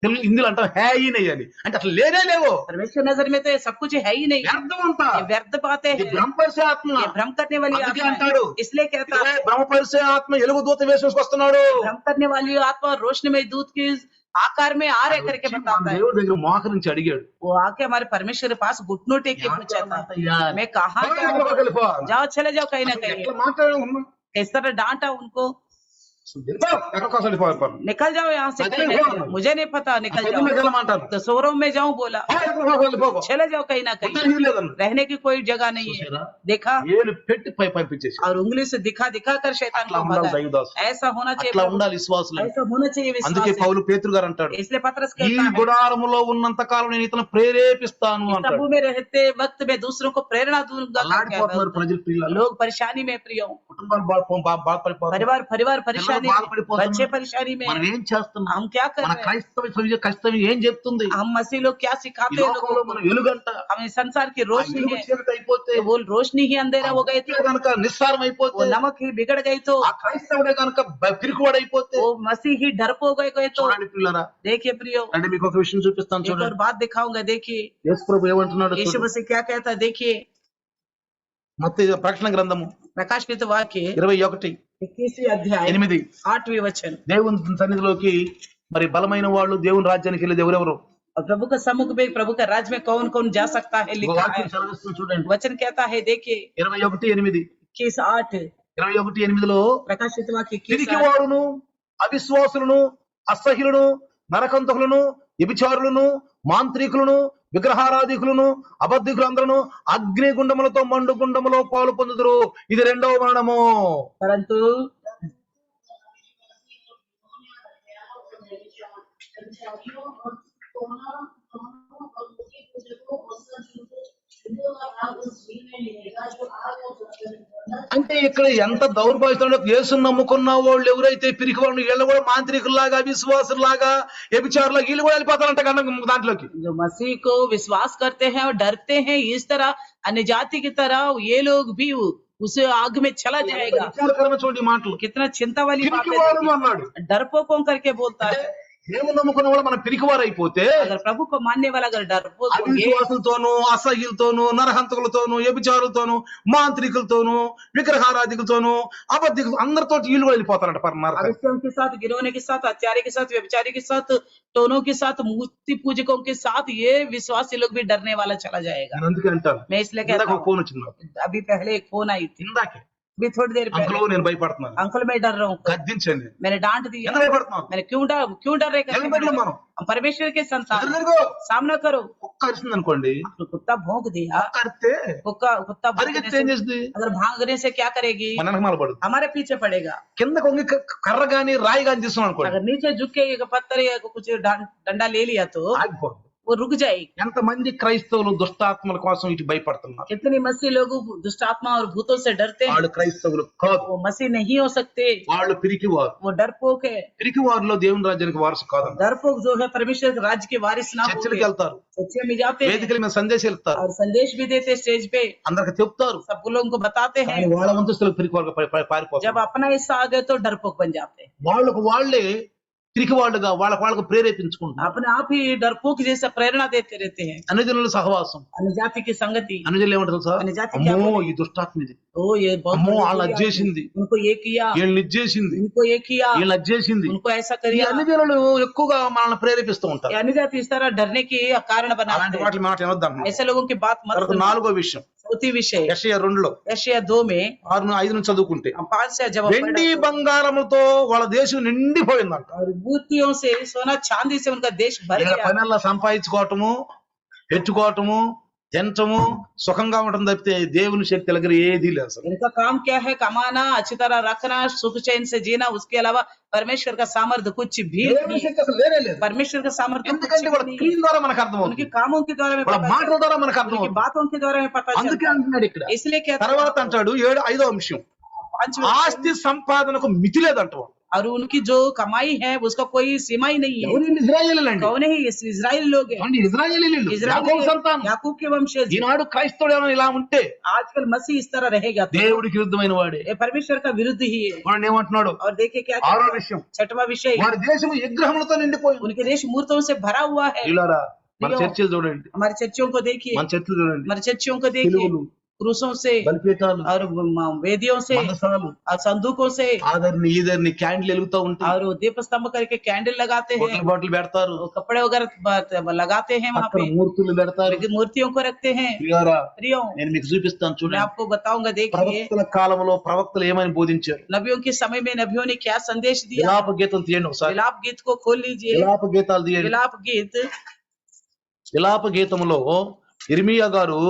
హిందీలో అంటాం హ్యాయినయ్య అని, అంటే అసలు లేనే లేవు, परमेश्वर नजर में तो ये सब कुछ है ही नहीं, వ్యర్థం అంతా. ये व्यर्थ बातें ఇది हैं, బ్రహ్మపరిచే ఆత్మ. ये भ्रम करने वाली అందుకే आत्मा అంటాడు, है। इसलिए कहता ఇదే है బ్రహ్మపరిచే ఆత్మ ఎలుగు దూత వేసుకొస్తున్నాడు. भ्रम करने वाली आत्मा रोशनी में दूध के आकार में आ रहे करके మన बताता है। దేవుడి దగ్గర మోకరించి అడిగాడు, वो आके हमारे परमेश्वर के पास घुटनों टेक के पूछा था, मैं कहाँ వెళ్ళిపో. जाओ, चले जाओ कहीं ना कहीं। ఎట్లా మాట్లాడాను? किस तरह डांटा उनको, వెళ్ళిపో, ఎక్కడికి అసలు వెళ్ళిపో. निकल जाओ यहाँ से, अरे कहीं नहीं, ना- मुझे नहीं पता, निकल అసలు जाओ। ఎందుకు వెళ్ళమంటాను? तो शोरूम में जाऊं बोला, వెళ్ళిపో. चले जाओ कहीं ना कहीं, ఉత్తరం లేదన్న. रहने की कोई जगह नहीं है। చూసారా? देखा, ఏలు పెట్టి పంపించేసి. और उंगली से दिखा कर शैतान అట్లా को ఉండాలి भगाया। దైవదాసు, ऐसा होना అట్లా चाहिए, ఉండాలి విశ్వాసులు. ऐसा होना चाहिए అందుకే विश्वास। పౌలు పేతురు గారు అంటాడు, इसलिए पत्रस ఈ कहता है, గుడారములో ఉన్నంత కాలం నేను ఇతను ప్రేరేపిస్తాను इस అంటాడు. तंबू में रहते वक्त में दूसरों को प्रेरणा दूंगा। అలాడిపోతున్నారు ప్రజలు, పిల్లలు, लोग परेशानी में प्रियो, కుటుంబాలు బాధపడిపోతున్నారు, परिवार परेशानी పిల్లలు में, బాధపడిపోతున్నారు. बच्चे परेशानी में, మనం ఏం చేస్తున్నాం? हम क्या कर మన रहे हैं? క్రైస్తవం ఏం చెప్తుంది? हम मसीह लोग क्या ఈ सिखाते हैं లోకంలో लोगों మనం को? వెలుగంట, हम इस संसार की ఆ रोशनी వెలుగు है, చీకటి అయిపోతే, तो वो रोशनी ही अंधेरा हो गए थे, ఉప్పే గనక నిస్సారం वो అయిపోతే, नमक ही बिगड़ गई तो, ఆ క్రైస్తవుడే గనక పిరికివాడైపోతే, वो मसीह ही डरपोक हो गए तो। చూడండి పిల్లరా, देखिए प्रियो, అంటే మీకు ఒక విషయం చూపిస్తాను एक और చూడండి. बात दिखाऊंगा, देखिए యేసు ప్రభు ఏమంటున్నాడు यीशु చూడండి. मसीह क्या कहता है, देखिए మత్తయి ప్రకటన గ్రంథము प्रकाशित वाक्य 21 21वें अध्याय 8. 8वें वचन। దేవుని సన్నిధిలోకి మరి బలమైన వాళ్ళు దేవుని రాజ్యానికి వెళ్ళేది ఎవరెవరు? और प्रभु का सम्मुख में, प्रभु का राज्य में कौन कौन जा सकता है, ఒక लिखा है। వాక్యం చదివిస్తాను చూడండి. वचन कहता है, देखिए 21:8. 21:8 21:8 प्रकाशित वाक्य 21:8। పిరికివాడును, అవిశ్వాసులను, అసహ్యులను, నరకంతకులను, వ్యభిచారులను, మాంత్రికులను, విగ్రహారాధికులను, అబద్ధికులందరూ అగ్నిగుండములతో మండు గుండములో పాలు పొందుదురు. ఇది రెండవ మరణము. परंतु అంటే ఇక్కడ ఎంత దౌర్భాగ్యంలో యేసుని నమ్ముకున్న వాళ్ళు ఎవరైతే పిరికి వాళ్ళు, వీళ్ళు కూడా మాంత్రికుల్లాగా, విశ్వాసులాగా, వ్యభిచారులాగా వీళ్ళు కూడా వెళ్ళిపోతారంట దాంట్లోకి. जो मसीह को विश्वास करते हैं और डरते हैं, इस तरह अन्य जाति की तरह ये लोग भी उस आग में चला जाएगा। విచారకరమైన చూడండి ఈ మాటలు. कितना चिंता वाली बात పిరికివాడు है, అన్నాడు. डरपोकों करके बोलता है। దేవుని నమ్ముకున్న వాళ్ళు మన పిరికివారు అయిపోతే अगर प्रभु को मानने वाला अगर डरपोक होंगे, అవిశ్వాసులతోనూ అసహ్యులతోనూ నరహంతకులతోనూ వ్యభిచారులతోనూ మాంత్రికులతోనూ విగ్రహారాధికులతోనూ అబద్ధికులు అందరితో వీళ్ళు కూడా వెళ్ళిపోతారంట పరమార్థం. अविश्वासियों के साथ, गिरोने के साथ, हत्यारे के साथ, व्यभिचारी के साथ, टोनों के साथ, मूर्ति पूजकों के साथ ये विश्वासी लोग भी डरने वाला चला जाएगा। నేను అందుకే అంటాను, मैं इसलिए कहता ఇందాక ఒక हूँ, ఫోన్ వచ్చింది నాకు. अभी पहले एक फोन आई थी, ఇందాకే अभी थोड़ी देर అంకుల్ पहले, నేను భయపడుతున్నాను, अंकल मैं डर रहा हूँ, గద్దించండి. मैंने डांट दिया, ఎందుకు భయపడుతున్నావు? मैंने क्यों डर रहे ఎందుకు करके భయపడలేం మనం? हम परमेश्वर के संतान हैं, ఎదురుగో. सामना करो। కుక్క అరిసింది అనుకోండి, तो कुत्ता भौंक दिया, కుక్క అరిస్తే कुत्ता भौंकने పరిగెత్తి ఏం से, చేస్తుంది? अगर भागने से क्या करेगी, మన వెనకమాల పడుతుంది. हमारे पीछे पड़ेगा। కింద కొంగి కర్ర గాని రాయి గాని తీసుకున్నాం అనుకోండి, अगर नीचे झुक के एक पत्थर या कुछ डंडा ले लिया तो ఆగిపోతుంది. वो रुक जाएगी। ఎంతమంది క్రైస్తవులు దుష్టాత్మల కోసం ఇటు భయపడుతున్నారు? कितनी मसीह लोग दुष्ट आत्मा और भूतों से डरते हैं, వాళ్ళు క్రైస్తవులు కాదు, वो मसीह नहीं हो सकते, వాళ్ళు పిరికివారు. वो डरपोक है। పిరికివారిలో దేవుని రాజ్యానికి వారసు కాదు. डरपोक जो है परमेश्वर के राज्य के वारिस ना చర్చిలకు होंगे। వెళ్తారు, सच्चे में जाते हैं వేదికల మీద సందేశాలు ఇస్తారు, और संदेश भी देते हैं स्टेज पे, అందరికి చెప్తారు, सब लोगों को बताते हैं। కానీ వాళ్ళ వంతస్తులకు పిరికివారుగా పారిపోతారు. जब अपना हिस्सा आ गए तो डरपोक बन जाते हैं, వాళ్ళకు వాళ్ళే పిరికివాళ్ళుగా వాళ్ళకు ప్రేరేపించుకుంటారు. अपने आप ही डरपोक जैसा प्रेरणा देते रहते हैं। అనుజనుల సహవాసం, अन्य जाति की संगति, అనుజనులు ఏమంటారు సార్? अन्य जाति क्या అమ్మో बोले? ఈ దుష్టాత్మ ఇది, ओ ये बहुत అమ్మో बड़ी వాళ్ళు बुरी అది आदमी, చేసింది, उनको ये किया, వీళ్ళని ఇది చేసింది, उनको ये किया, వీళ్ళు అది చేసింది. उनको ऐसा ఈ करिया। అనుజనులు ఎక్కువగా మనల్ని ప్రేరేపిస్తూ ఉంటారు. अन्य जाति इस तरह डरने की कारण बनाते అలాంటి हैं। వాటి మాట వినొద్దాం. ऐसे लोगों की बात मत తర్వాత सुनो। నాలుగో విషయం, चौथी विषय, యెషయా 2లో यशायाह 2 में 6-5 నుంచి చదువుకుంటే, 5 से जब వెండి బంగారములతో వాళ్ళ దేశం నిండిపోయిందంట. और मूर्तियों से, सोना चांदी से उनका देश भर వీళ్ళ गया। పనల్లా సంపాదించుకోవటము, పెట్టుకోవటము, తినటము, సుఖంగా ఉండటం తప్పితే దేవుని శక్తి దగ్గర ఏదీ లేదు అసలు. इनका काम क्या है? कमाना, अच्छी तरह रखना, सुख चैन से जीना, उसके अलावा परमेश्वर का सामर्थ्य कुछ भी దేవుని नहीं। శక్తి అసలు లేనే లేదు. परमेश्वर का सामर्थ्य कुछ ఎందుకంటే వాళ్ళ भी नहीं। క్రియల ద్వారా మనకు उनके అర్థమవుతుంది, कामों के द्वारा में వాళ్ళ पता మాటల ద్వారా మనకు चलता है, उनकी అర్థమవుతుంది. बातों के द्वारा में पता అందుకే चलता అంటున్నాడు ఇక్కడ. है। इसलिए क्या తర్వాత అంటాడు 5వ అంశం, 5 ఆస్తి సంపాదనకు మితి లేదంట. और उनकी जो कमाई है उसका कोई सीमा ही नहीं है। ఎవరు ఇజ్రాయేలీలండి? कौन है? ये इजराइल लोग हैं, ఏమండి? ఇజ్రాయేలీలు, యాకోబు సంతానం. याकूब के वंशज। ఈనాడు క్రైస్తవుడు ఏమైనా ఇలా ఉంటే आजकल मसीह इस तरह रहेगा तो దేవుడికి విరుద్ధమైన వాడే. ये परमेश्वर का विरुद्ध ही है। వాడు ఏమంటున్నాడు? और देखिए क्या 6వ कहता है? విషయం, 6वां विषय, వారి దేశం విగ్రహములతో నిండిపోయింది. उनके देश मूर्तों से भरा हुआ है। ఇలారా మన చర్చిలు చూడండి, हमारे चर्चियों को देखिए, మన చర్చిలు చూడండి, हमारे चर्चियों को देखिए, తెలుగులు, क्रूसों से బలిపీఠాలు, और वेदियों से మందసాలు, और संदूकों से, ఆదర్ని ఈదర్ని క్యాండిల్ వెలుగుతూ ఉంటాయి, और वो दीप स्तंभ करके कैंडल लगाते हैं, బాటిల్ బాటిల్ పెడతారు, वो कपड़े वगैरह लगाते हैं, वहाँ అక్కడ पे మూర్తులు పెడతారు. मूर्तियों को रखते हैं। ప్రియారా, प्रियो, నేను మీకు చూపిస్తాను मैं చూడండి. आपको बताऊंगा, देखिए ప్రవక్తల కాలంలో ప్రవక్తలు ఏమని బోధించారు. नबियों के समय में नबियों ने क्या संदेश दिया। విలాప గీతం తీయండి ఒకసారి. विलाप गीत को खोल लीजिए, విలాప గీతాలు తీయండి. विलाप गीत। విలాప గీతంలో ఇర్మియా గారు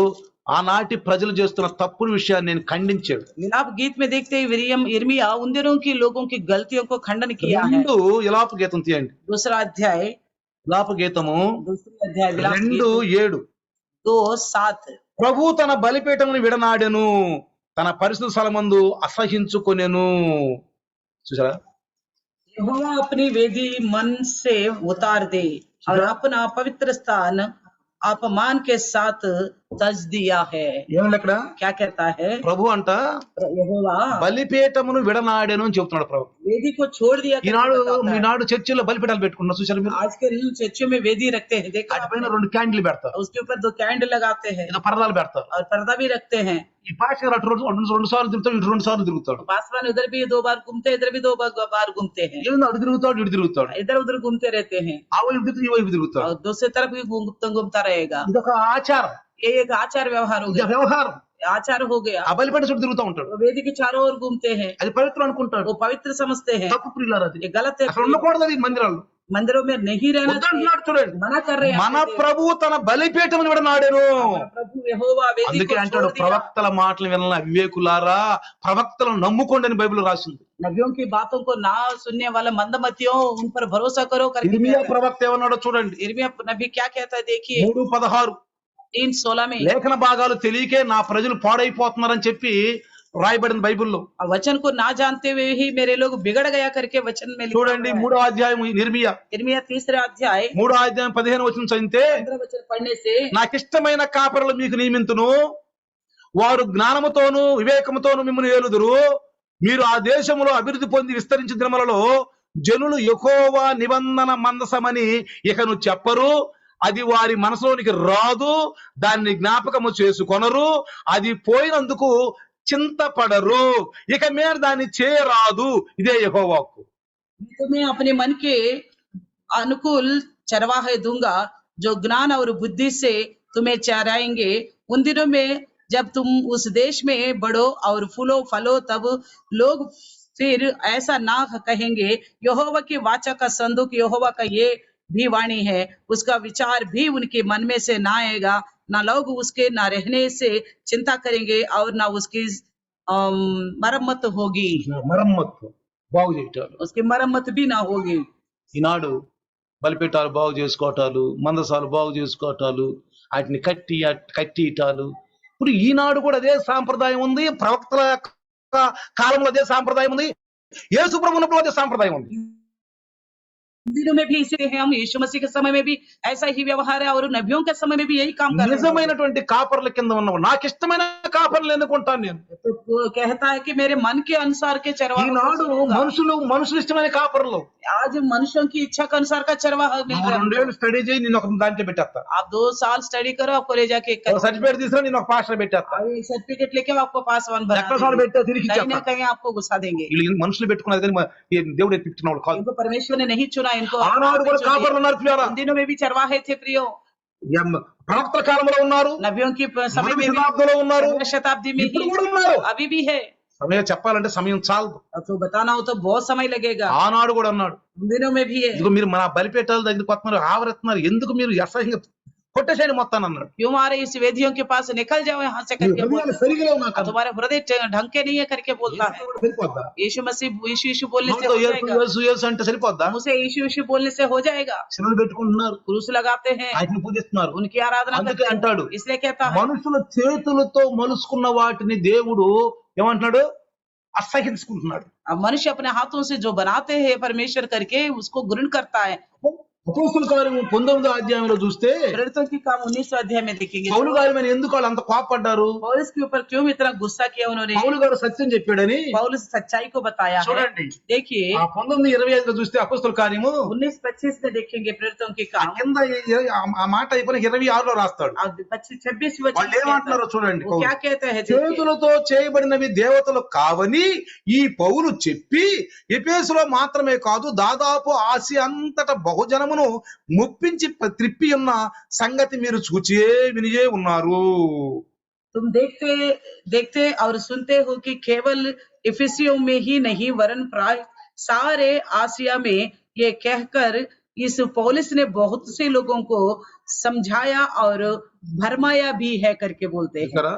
ఆనాటి ప్రజలు చేస్తున్న తప్పుడు విషయాన్ని నేను ఖండించాడు. विलाप गीत में देखते ही यिर्मयाह उन दिनों की लोगों की गलतियों को खंडन किया है। 2 విలాప గీతం తీయండి. दूसरा अध्याय, విలాప గీతము दूसरी अध्याय विलाप गीत 2:7. 2:7। ప్రభు తన బలిపీఠమును విడనాడెను, తన పరిశుద్ధ స్థలమందు అసహించుకొనెను. చూసారా? यहोवा अपनी वेदी मन से उतार दे और अपना पवित्र स्थान अपमान के साथ तज दिया है। ఏమండి అక్కడ? क्या कहता है? ప్రభు అంట यहोवा బలిపీఠమును విడనాడెను అని చెప్తున్నాడు ప్రభు. वेदी को छोड़ दिया करके ఈనాడు बताता है। ఈనాడు చర్చిలో బలిపీఠాలు పెట్టుకున్నారు చూసారు మీరు? आजकल चर्चों में वेदी रखते हैं, देखा వాటిపైన आपने? 2 క్యాండిల్ పెడతారు, उसके ऊपर 2 कैंडल लगाते हैं ఏదో పరదాలు పెడతారు. और पर्दा भी रखते हैं। ఈ పాస్టర్ అటు 2 సార్లు తిరుగుతాడు, ఇటు 2 సార్లు తిరుగుతాడు. पासवान उधर भी 2 बार घूमते, इधर भी 2 बार घूमते हैं, ఏందో అటు తిరుగుతాడు, ఇటు తిరుగుతాడు, इधर उधर घूमते रहते हैं ఆ వైపు తిరుగుతాడు, ఈ వైపు తిరుగుతాడు. और दूसरी तरफ भी घूमता रहेगा। ఇదొక ఆచారం, ये एक आचार व्यवहार हो ఇది गया, వ్యవహారం. आचार हो गया। ఆ బలిపీఠ చుట్టూ తిరుగుతూ ఉంటాడు, वो वेदी के चारों ओर घूमते हैं, అది పవిత్రం అనుకుంటాడు. वो पवित्र समझते हैं। తప్పు ప్రియులారా, అది ये गलत है, అసలు ఉండకూడదు అది మందిరాల్లో. मंदिरों में नहीं रहना चाहिए, వద్దంటున్నాడు చూడండి. मना कर रहे हैं। మన ప్రభువు తన బలిపీఠమును విడనాడెను. हमारा प्रभु यहोवा वेदी అందుకే को అంటాడు, छोड़ दिया। ప్రవక్తల మాటలు వినాలని అవివేకులారా, ప్రవక్తలను నమ్ముకోండి అని బైబిల్ రాసింది. नबियों की बातों को ना सुनने वाले मंदमतियों, उन पर भरोसा करो करके ఇర్మియా कहता है। ప్రవక్త ఏమన్నాడో చూడండి. यिर्मयाह नबी क्या कहता है, देखिए 3:16. 3:16 में లేఖన భాగాలు తెలియకే నా ప్రజలు పాడైపోతున్నారని చెప్పి రాయబడింది బైబిల్లో. वचन को ना जानते हुए ही मेरे लोग बिगड़ गया करके वचन में लिखा చూడండి हुआ है। 3వ అధ్యాయం ఇర్మియా यिर्मयाह 3 अध्याय 3వ అధ్యాయం 15వ వచనం చదివితే, 15 वचन पढ़ने से నాకిష్టమైన కాపరులు మీకు నియమింతును, వారు జ్ఞానముతోను వివేకముతోను మిమ్మల్ని ఏలుదురు. మీరు ఆ దేశములో అభివృద్ధి పొంది విస్తరించిన దినములలో జనులు యెహోవా నిబంధన మందసమని ఇక నువ్వు చెప్పరు, అది వారి మనసులోనికి రాదు, దాన్ని జ్ఞాపకము చేసుకొనరు, అది పోయినందుకు చింతపడరు, ఇక మీద దాన్ని చేయరాదు. ఇదే యెహోవాకు. तुम्हें अपने मन के अनुकूल चरवाहे दूंगा, जो ज्ञान और बुद्धि से तुम्हें चराएंगे। उन दिनों में जब तुम उस देश में बढ़ो और फूलो फलो, तब लोग फिर ऐसा ना कहेंगे, यहोवा की वाचा का संदूक यहोवा का ये भी वाणी है, उसका विचार भी उनके मन में से ना आएगा, ना लोग उसके ना रहने से चिंता करेंगे और ना उसकी मरम्मत होगी, మరమ్మత్తు బాగు చేయటాలు. उसकी मरम्मत भी ना होगी। ఈనాడు బలిపీఠాలు బాగు చేసుకోవటాలు, మందసాలు బాగు చేసుకోవటాలు, వాటిని కట్టిటాలు. ఇప్పుడు ఈనాడు కూడా అదే సాంప్రదాయం ఉంది, ప్రవక్తల కాలంలో అదే సాంప్రదాయం ఉంది, యేసు ప్రభు ఉన్నప్పుడు అదే సాంప్రదాయం ఉంది. इन दिनों में भी इसे हम यीशु मसीह के समय में भी ऐसा ही व्यवहार है और नबियों के समय में भी यही काम कर रहे हैं। నిజమైనటువంటి కాపర్ల కింద ఉన్నవాడు నాకు ఇష్టమైన కాపర్లు ఎన్నుకుంటాను నేను. तो वो कहता है कि मेरे मन के अनुसार के चरवाहा ఈనాడు మనుషులు ఇష్టమైన కాపర్లు. आज मनुष्यों की इच्छा के अनुसार का चरवाहा मिल నువ్వు रहा है। 2 ఏళ్ళు స్టడీ చేయి, నేను ఒక దాంట్లో పెట్టేస్తా. आप 2 साल स्टडी करो, आपको ले जाके एक సర్టిఫికేట్ తీసుకుని నేను ఒక పాస్టర్ పెట్టేస్తా. सर्टिफिकेट लेके आपको पासवान बना ఎక్కడ సార్ పెట్టా తిరిగి कहीं ना ఇచ్చేస్తా. कहीं आपको घुसा देंगे। వీళ్ళు మనుషులు పెట్టుకున్నది కానీ దేవుడు ఎత్తిస్తున్నాడు కాదు. इनको परमेश्वर ने नहीं चुना, इनको ఆనాడు కూడా కాపర్లు ఉన్నారు ప్రియులారా. इन दिनों में भी चरवाहे थे प्रियो, ప్రవక్తల కాలంలో ఉన్నారు, नबियों की समय में भी, శతాబ్దంలో ఉన్నారు, शताब्दी में ఇప్పుడు ही, కూడా ఉన్నారు. अभी भी है। సమయం చెప్పాలంటే సమయం చాలదు. अब तो बताना हो तो बहुत समय लगेगा। ఆనాడు కూడా అన్నాడు. इन दिनों में भी है। ఇదిగో మీరు మన బలిపేటాల దగ్గరికి వస్తున్నారు, ఆవరెత్తున్నారు, ఎందుకు మీరు అసహ్యంగా కొట్టేసేయండి మొత్తాన్ని అన్నాడు. क्यों आ रहे इस वेदियों के पास, निकल जाओ यहाँ से करके बोलता है। సరిగా నాకు तुम्हारे हृदय ढंग के नहीं है करके बोलता है। సరిపోద్దా? यीशु मसीह यीशु बोलने से మనతో हो యేసు जाएगा, యేసు యేసు అంటే సరిపోద్దా? मुझसे यीशु बोलने से हो जाएगा। శిలువలు పెట్టుకుంటున్నారు, क्रूस लगाते हैं, వాటిని పూజిస్తున్నారు. उनकी आराधना అందుకే करते అంటాడు, हैं, इसलिए कहता है మనుషుల చేతులతో మలుసుకున్న వాటిని దేవుడు ఏమంటున్నాడు? అసహించుకుంటున్నాడు. अब मनुष्य अपने हाथों से जो बनाते हैं परमेश्वर करके उसको घृण करता है। అపోస్తలుల కార్యము 19వ అధ్యాయంలో చూస్తే प्रेरितों की काम 19वें अध्याय में देखेंगे। పౌలు గారి మీద ఎందుకు వాళ్ళు అంత కోపపడ్డారు? पौलुस के ऊपर क्यों इतना गुस्सा किया उन्होंने? పౌలు గారు సత్యం చెప్పాడని पौलुस सच्चाई को बताया है। చూడండి. देखिए ఆ 19:25 చూస్తే అపోస్తలుల కార్యము 19-25 में देखेंगे प्रेरितों की ఆ काम। కింద ఆ మాట అయిపోయిన 26లో రాస్తాడు. अब 25-26 వాళ్ళు ఏమంటున్నారో చూడండి. वो क्या कहते हैं? देखिए, చేతులతో చేయబడినవి దేవతలు కావని ఈ పౌలు చెప్పి ఎఫెసులో మాత్రమే కాదు దాదాపు ఆసియా అంతటా బహుజనమును ముప్పించి త్రిప్పి ఉన్న సంగతి మీరు చూచే వినియే ఉన్నారు. तुम देखते देखते और सुनते हो कि केवल इफिसियों में ही नहीं वरन प्राय सारे आसिया में ये कहकर इस पौलुस ने बहुत से लोगों को समझाया और भरमाया भी है करके बोलते हैं। చూసారా?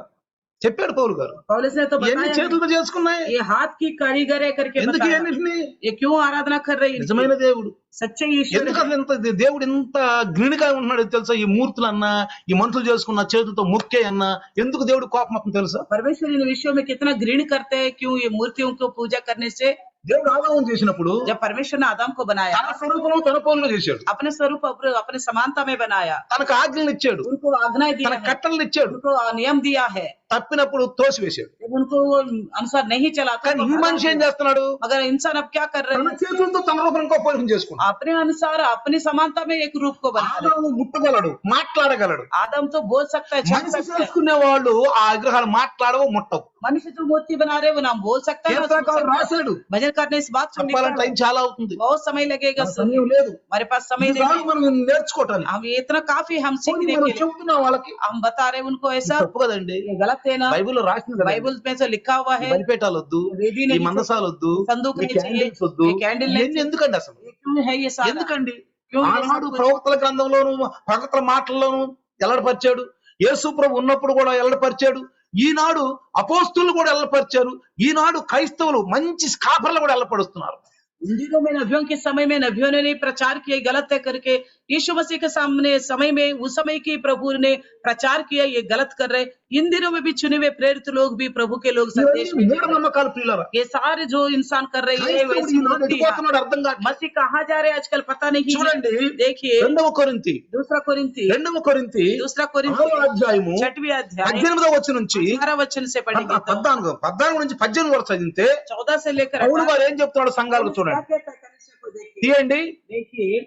చెప్పాడు పౌలు గారు. पौलुस ने तो ఇవన్నీ बताया है, చేతులతో చేసుకున్నాయి. ये हाथ की कारीगर है करके ఎందుకు बताया। ఇవన్నిటిని? ये क्यों आराधना कर रही है? నిజమైన దేవుడు सच्चे ईश्वर ఎందుకు है। అసలు ఇంత దేవుడు ఇంత ఘృణిగా ఉంటున్నాడు తెలుసా? ఈ మూర్తులన్నా ఈ మనుషులు చేసుకున్న చేతులతో మొక్కే అన్నా ఎందుకు దేవుడు కోపం వస్తుంది తెలుసా? परमेश्वर इन विषयों में कितना घृण करते हैं, क्यों? ये मूर्तियों को पूजा करने से। దేవుడు ఆదాము చేసినప్పుడు जब परमेश्वर ने आदम को बनाया, తన స్వరూపంలో తన పోలుగా చేశాడు, अपने स्वरूप अपने समानता में बनाया, తనకు ఆజ్ఞలు ఇచ్చాడు, उनको आज्ञाएं दिया తన है, కట్టలు ఇచ్చాడు, उनको नियम दिया है। తప్పినప్పుడు తోసివేశాడు. जब उनको वो अनुसार नहीं चला तो కానీ ఈ మనిషి ఏం చేస్తున్నాడు? मगर इंसान अब क्या कर रहे తన हैं? చేతులతో తన రూపం ఇంకో పోలిక చేసుకున్నాడు. अपने अनुसार अपनी समानता में एक रूप को बना रहे। ఆదాము ముట్టగలడు, మాట్లాడగలడు. आदम तो बोल सकता है, चल మనిషి सकता है। చేసుకునే వాళ్ళు ఆ విగ్రహాలు మాట్లాడవు, ముట్టవు. मनुष्य जो मूर्ति बना रहे वो ना बोल सकता है, ना सुन కీర్తనకారుడు सकता है। రాశాడు, भजन करने इस बात सुनने చెప్పాలంటే का టైం చాలా అవుతుంది, बहुत समय लगेगा। మన సమయం లేదు. हमारे पास समय ఇది చాలు नहीं, మనం నేర్చుకోవటానికి. हम ये इतना काफी हम పోనీ सीखने మనం के लिए చెబుతున్నాం వాళ్ళకి. हम बता रहे हैं उनको ऐसा। తప్పు కదండి. ये गलत है ना? బైబిల్లో రాసింది కదా. बाइबल में तो लिखा हुआ है, బలిపేటాలు వద్దు, वेदी ఈ नहीं మందసాలు వద్దు, संदूक ఈ नहीं चाहिए, క్యాండిల్స్ వద్దు. ये कैंडल नहीं ఇవన్నీ ఎందుకండి అసలు? चाहिए। क्यों है ये सारा? ఎందుకండి? क्यों ये ఆనాడు सब कुछ? ప్రవక్తల గ్రంథంలోను ప్రవక్తల మాటల్లోను ఎల్లడపరిచాడు, యేసు ప్రభు ఉన్నప్పుడు కూడా ఎల్లడపరిచాడు, ఈనాడు అపోస్తులు కూడా ఎల్లపరిచారు, ఈనాడు క్రైస్తవులు మంచి స్కాపర్లు కూడా ఎల్లపరుస్తున్నారు. इन दिनों में नबियों के समय में नबियों ने नहीं प्रचार किया, गलत है करके यीशु मसीह के सामने समय में उस समय की प्रभु ने प्रचार किया, ये गलत कर रहे। इन दिनों में भी चुने हुए प्रेरित लोग भी प्रभु के लोग संदेश में మూఢ నమ్మకాలు ప్రియులారా. ये सारे जो इंसान कर रहे हैं క్రైస్తవుడు वैसी ఈనాడు मूर्तियां। ఎటుపోతున్నాడు అర్థం కాదు. मसीह कहाँ जा रहे हैं आजकल पता नहीं है। చూడండి, देखिए 2వ కొరింథీ दूसरा कोरिन्थी 2వ కొరింథీ 6वां అధ్యాయము 6वें अध्याय 18వ వచనం నుంచి 18 वचन से पढ़ेंगे तो 14 నుంచి 18 వరకు చదివితే 14 से लेकर పౌలు 18 గారు ఏం చెప్తున్నాడు సంఘాలకు क्या చూడండి. कहता है कलीसिया को देखिए తీయండి देखिए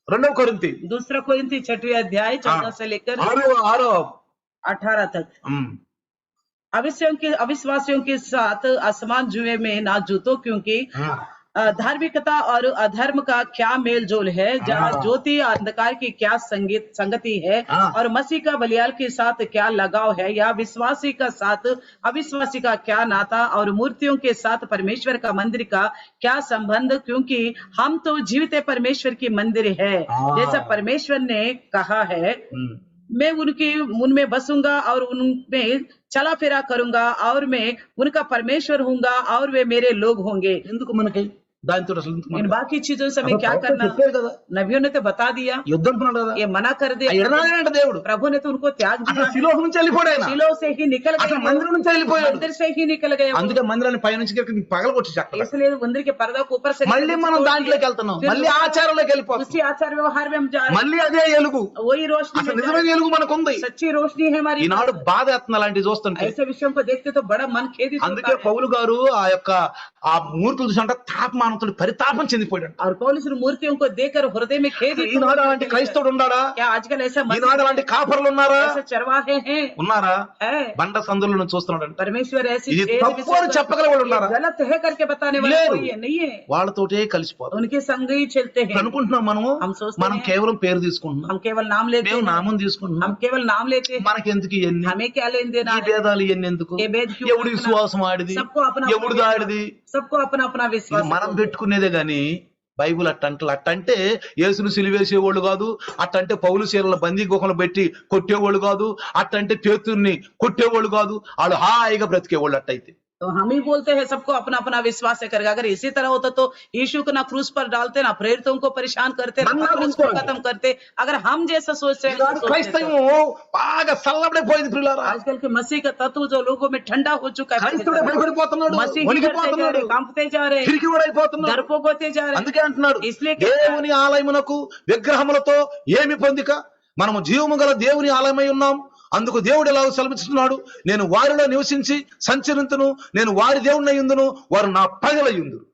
2 కొరింథీ दूसरा कोरिन्थी 6वीं अध्याय 14 से लेकर 6 18 तक। ఉమ్. अविश्वासियों के साथ असमान जुए में ना जूतो, क्योंकि धार्मिकता और अधर्म का क्या मेल जोल है, जहाँ हाँ। ज्योति अंधकार की क्या संगति है, हाँ। और मसीह का बलियाल के साथ क्या लगाव है, या विश्वासी का साथ अविश्वासी का क्या नाता, और मूर्तियों के साथ परमेश्वर का मंदिर का क्या संबंध, क्योंकि हम तो जीवित परमेश्वर की मंदिर है, हाँ। जैसा परमेश्वर ने कहा है, ఉమ్. मैं उनमें बसूंगा और उनमें चला फिरा करूंगा, और मैं उनका परमेश्वर हूंगा और वे मेरे लोग होंगे। ఎందుకు మనకి దానితో అసలు ఎందుకు इन మనకి? बाकी चीजों से हमें అసలు क्या ప్రవక్త करना? చెప్పాడు కదా नबियों ने तो बता दिया, యుద్ధం అంటున్నాడు కదా ये मना कर ఆ दिया, ఎడనాడంట దేవుడు प्रभु ने तो उनको त्याग అసలు दिया, శిలోహ నుంచి వెళ్ళిపోయాడు ఆయన शीलो से ही निकल అసలు गए, మందిరం నుంచి వెళ్ళిపోయాడు मंदिर से ही निकल गए वो। అందుకే మందిరాన్ని పైనుంచి పగల కొట్టి అక్కడ इसलिए मंदिर के पर्दा को ऊपर से మళ్ళీ మనం तोड़ దాంట్లోకి दिया। వెళ్తున్నాం फिर మళ్ళీ ఆచారంలోకి వెళ్ళిపోతాం उसी आचार व्यवहार में हम जा रहे మళ్ళీ అదే ఎలుగు हैं, वही रोशनी అసలు में जा నిజమైన रहे ఎలుగు మనకుంది हैं। सच्ची रोशनी है हमारी। ఈనాడు బాధ ఎత్తున లాంటివి చూస్తుంటే ऐसे विषयों को देखते तो बड़ा मन खेदित होता అందుకే है। పౌలు గారు ఆ యొక్క ఆ మూర్తులు చూసంట తాపమానంతో పరితాపం చెందిపోయాడు और पौलुस ने मूर्तियों को देखकर हृदय में खेदित ఈనాడు అలాంటి క్రైస్తవుడు ఉన్నాడా क्या आजकल ऐसा ఈనాడు అలాంటి కాపర్లు ఉన్నారా ऐसे चरवाहे हैं ఉన్నారా है బండ సందులను చూస్తున్నాడు परमेश्वर ऐसी ఇది छेद తప్పు विषयों అని को- చెప్పగల వాళ్ళు ये ఉన్నారా गलत है करके बताने वाला లేరు. कोई है नहीं है, వాళ్ళతోటే కలిసిపోతాం उनके संग ही चलते हैं। అనుకుంటున్నాం మనము हम सोचते మనం हैं కేవలం పేరు తీసుకుంటున్నాం हम केवल नाम लेते మేము हैं, నామం తీసుకుంటున్నాం हम केवल नाम लेते हैं, మనకెందుకు ఇవన్నీ हमें क्या लेन देना ఈ है? భేదాలు ఇవన్నీ ఎందుకు ये भेद क्यों ఎవడి रखना? విశ్వాసం ఆడిది सबको अपना ఎవడు अपना దాడిది विश्वास- सबको अपना अपना ఇది विश्वास మనం है। పెట్టుకునేదే గాని బైబుల్ అట్టంటే యేసును సిలువేసేవాళ్ళు కాదు, అట్టంటే పౌలు చీరల బందీ గుహలు పెట్టి కొట్టేవాళ్ళు కాదు, అట్టంటే పేతుర్ని కొట్టేవాళ్ళు కాదు, వాళ్ళు హాయిగా బ్రతికేవాళ్ళు అట్టయితే तो हम ही बोलते हैं सबको अपना अपना विश्वास है करके। अगर इसी तरह होता तो यीशु को ना क्रूस पर डालते, ना प्रेरितों को परेशान करते, ना मन्ना पतरस को बिल्कुल। खत्म करते। अगर हम जैसा सोचते हैं ఈనాడు ऐसा सोचते క్రైస్తవం బాగా చల్లబడిపోయింది तो ప్రియులారా. आजकल के मसीह का तत्व जो लोगों में ठंडा हो चुका है, క్రైస్తవుడే భయపడిపోతున్నాడు, मसीह ही डरते जा వణికిపోతున్నాడు, रहे, कांपते जा रहे, పిరికివాడైపోతున్నాడు. डरपोक होते जा रहे। అందుకే అంటున్నాడు इसलिए कहता है, దేవుని ఆలయమునకు విగ్రహములతో ఏమి పొందిక, మనము జీవము గల దేవుని ఆలయమై ఉన్నాం. అందుకు దేవుడు ఎలా సెలవిస్తున్నాడు, నేను వారిలో నివసించి సంచరింతును, నేను వారి దేవుని అయ్యుందును, వారు నా ప్రజలయ్యుందురు.